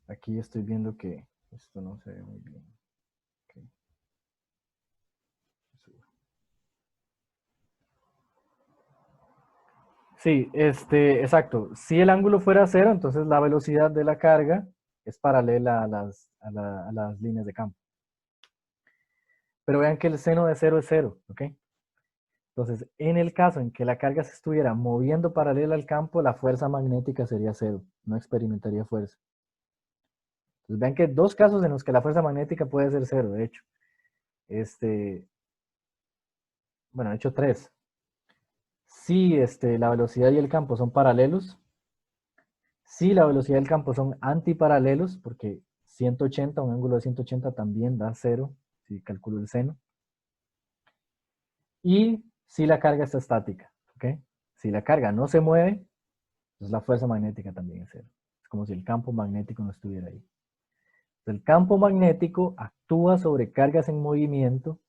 Aquí estoy viendo que esto no se ve muy bien. Ok. Sí, exacto. Si el ángulo fuera cero, entonces la velocidad de la carga es paralela a las líneas de campo. Pero vean que el seno de cero es cero, ¿ok? Entonces, en el caso en que la carga se estuviera moviendo paralela al campo, la fuerza magnética sería cero, no experimentaría fuerza. Entonces, vean que dos casos en los que la fuerza magnética puede ser cero, de hecho. Bueno, de hecho tres. Si la velocidad y el campo son paralelos, si la velocidad y el campo son antiparalelos, porque 180, un ángulo de 180 también da cero, si calculo el seno. Y si la carga está estática, ¿ok? Si la carga no se mueve, entonces la fuerza magnética también es cero. Es como si el campo magnético no estuviera ahí. Entonces, el campo magnético actúa sobre cargas en movimiento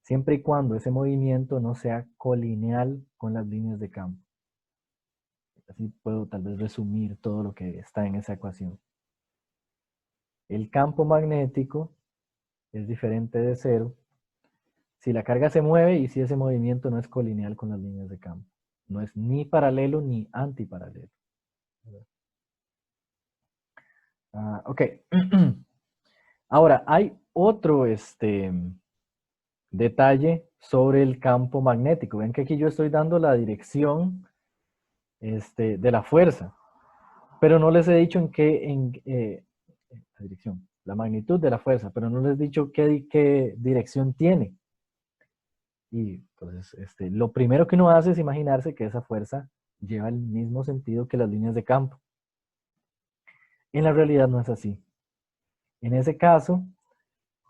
siempre y cuando ese movimiento no sea colineal con las líneas de campo. Así puedo tal vez resumir todo lo que está en esa ecuación. El campo magnético es diferente de cero si la carga se mueve y si ese movimiento no es colineal con las líneas de campo. No es ni paralelo ni antiparalelo. Ok. Ahora, hay otro detalle sobre el campo magnético. Ven que aquí yo estoy dando la dirección de la fuerza, pero no les he dicho la dirección, la magnitud de la fuerza, pero no les he dicho qué dirección tiene. Y entonces, lo primero que uno hace es imaginarse que esa fuerza lleva el mismo sentido que las líneas de campo. En la realidad no es así. En ese caso,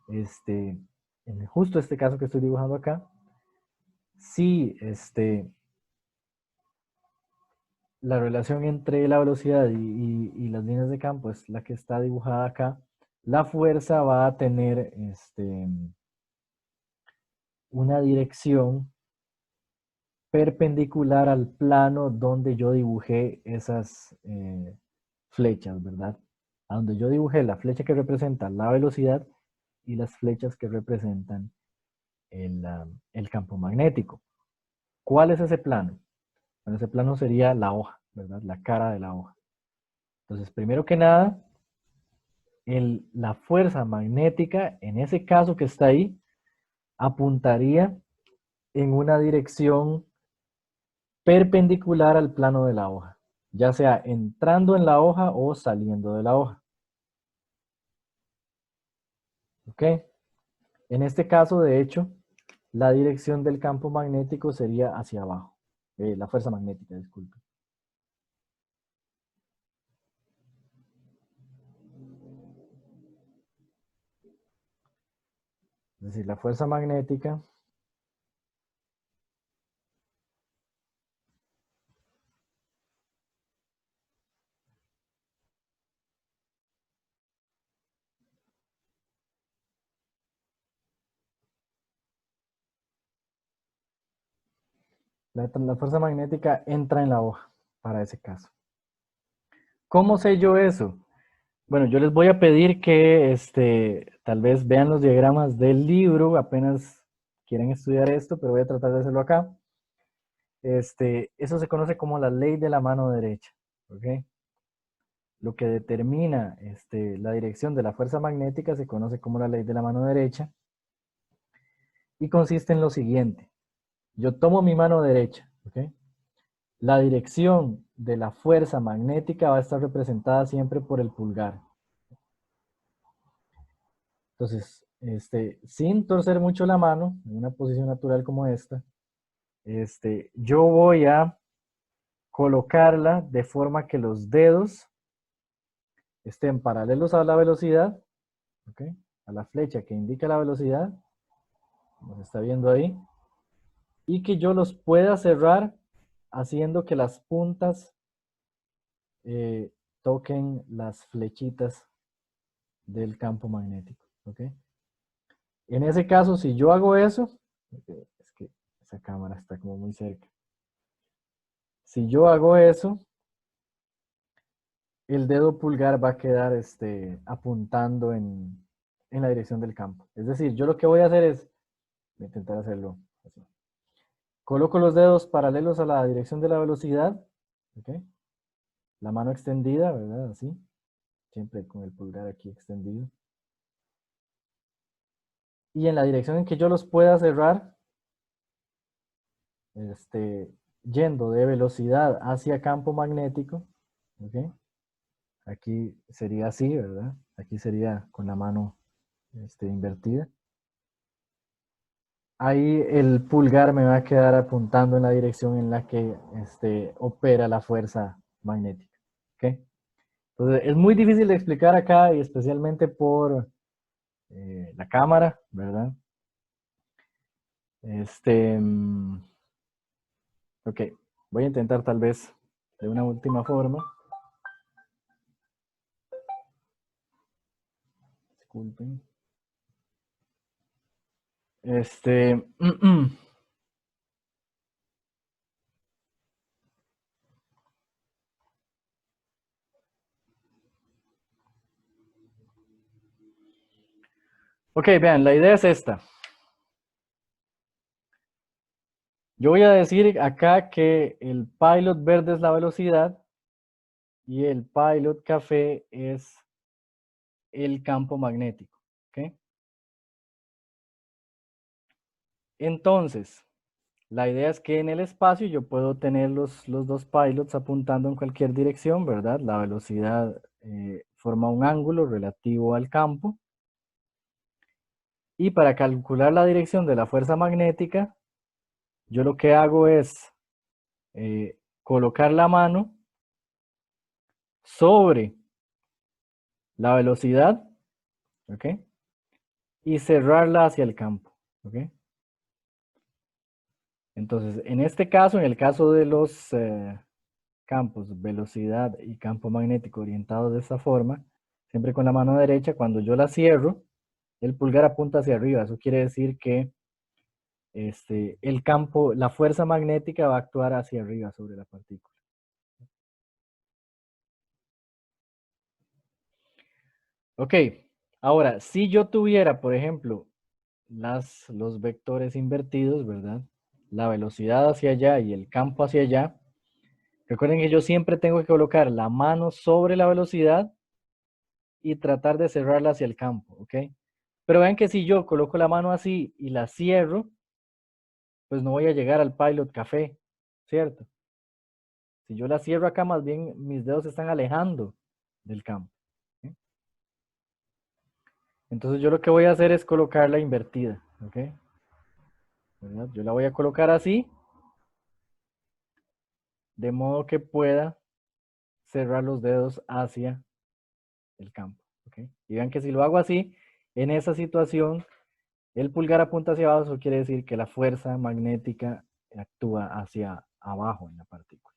en justo este caso que estoy dibujando acá, si la relación entre la velocidad y las líneas de campo es la que está dibujada acá, la fuerza va a tener una dirección perpendicular al plano donde yo dibujé esas flechas, ¿verdad? A donde yo dibujé la flecha que representa la velocidad y las flechas que representan el campo magnético. ¿Cuál es ese plano? Bueno, ese plano sería la hoja, ¿verdad? La cara de la hoja. Entonces, primero que nada, la fuerza magnética, en ese caso que está ahí, apuntaría en una dirección perpendicular al plano de la hoja, ya sea entrando en la hoja o saliendo de la hoja. ¿Ok? En este caso, de hecho, la dirección del campo magnético sería hacia abajo. La fuerza magnética, disculpe. Es decir, la fuerza magnética La fuerza magnética entra en la hoja para ese caso. ¿Cómo sé yo eso? Bueno, yo les voy a pedir que tal vez vean los diagramas del libro, apenas quieren estudiar esto, pero voy a tratar de hacerlo acá. Eso se conoce como la ley de la mano derecha, ¿ok? Lo que determina la dirección de la fuerza magnética se conoce como la ley de la mano derecha y consiste en lo siguiente. Yo tomo mi mano derecha, ¿ok? La dirección de la fuerza magnética va a estar representada siempre por el pulgar. Entonces, sin torcer mucho la mano, en una posición natural como esta, yo voy a colocarla de forma que los dedos estén paralelos a la velocidad, ¿ok? A la flecha que indica la velocidad, como se está viendo ahí, y que yo los pueda cerrar haciendo que las puntas toquen las flechitas del campo magnético, ¿ok? En ese caso, si yo hago eso, es que esa cámara está como muy cerca. Si yo hago eso, el dedo pulgar va a quedar apuntando en la dirección del campo. Es decir, yo lo que voy a hacer es, voy a intentar hacerlo así. Coloco los dedos paralelos a la dirección de la velocidad, ¿ok? La mano extendida, ¿verdad? Así, siempre con el pulgar aquí extendido. Y en la dirección en que yo los pueda cerrar, yendo de velocidad hacia campo magnético, ¿ok? Aquí sería así, ¿verdad? Aquí sería con la mano invertida. Ahí el pulgar me va a quedar apuntando en la dirección en la que opera la fuerza magnética, ¿ok? Entonces es muy difícil de explicar acá y especialmente por la cámara, ¿verdad? Ok, voy a intentar tal vez de una última forma. Disculpen. Ok, vean, la idea es esta. Yo voy a decir acá que el pilot verde es la velocidad y el pilot café es el campo magnético, ¿ok? Entonces, la idea es que en el espacio yo puedo tener los dos pilots apuntando en cualquier dirección, ¿verdad? La velocidad forma un ángulo relativo al campo. Y para calcular la dirección de la fuerza magnética, yo lo que hago es colocar la mano sobre la velocidad, ¿ok? Y cerrarla hacia el campo, ¿ok? Entonces, en este caso, en el caso de los campos, velocidad y campo magnético orientados de esta forma, siempre con la mano derecha, cuando yo la cierro, el pulgar apunta hacia arriba. Eso quiere decir que el campo, la fuerza magnética va a actuar hacia arriba sobre la partícula. Ok, ahora, si yo tuviera, por ejemplo, los vectores invertidos, ¿verdad? La velocidad hacia allá y el campo hacia allá. Recuerden que yo siempre tengo que colocar la mano sobre la velocidad y tratar de cerrarla hacia el campo, ¿ok? Pero vean que si yo coloco la mano así y la cierro, pues no voy a llegar al pilot café, ¿cierto? Si yo la cierro acá, más bien mis dedos se están alejando del campo. ¿Ok? Entonces yo lo que voy a hacer es colocarla invertida, ¿ok? ¿Verdad? Yo la voy a colocar así, de modo que pueda cerrar los dedos hacia el campo, ¿ok? Y vean que si lo hago así, en esa situación, el pulgar apunta hacia abajo, eso quiere decir que la fuerza magnética actúa hacia abajo en la partícula.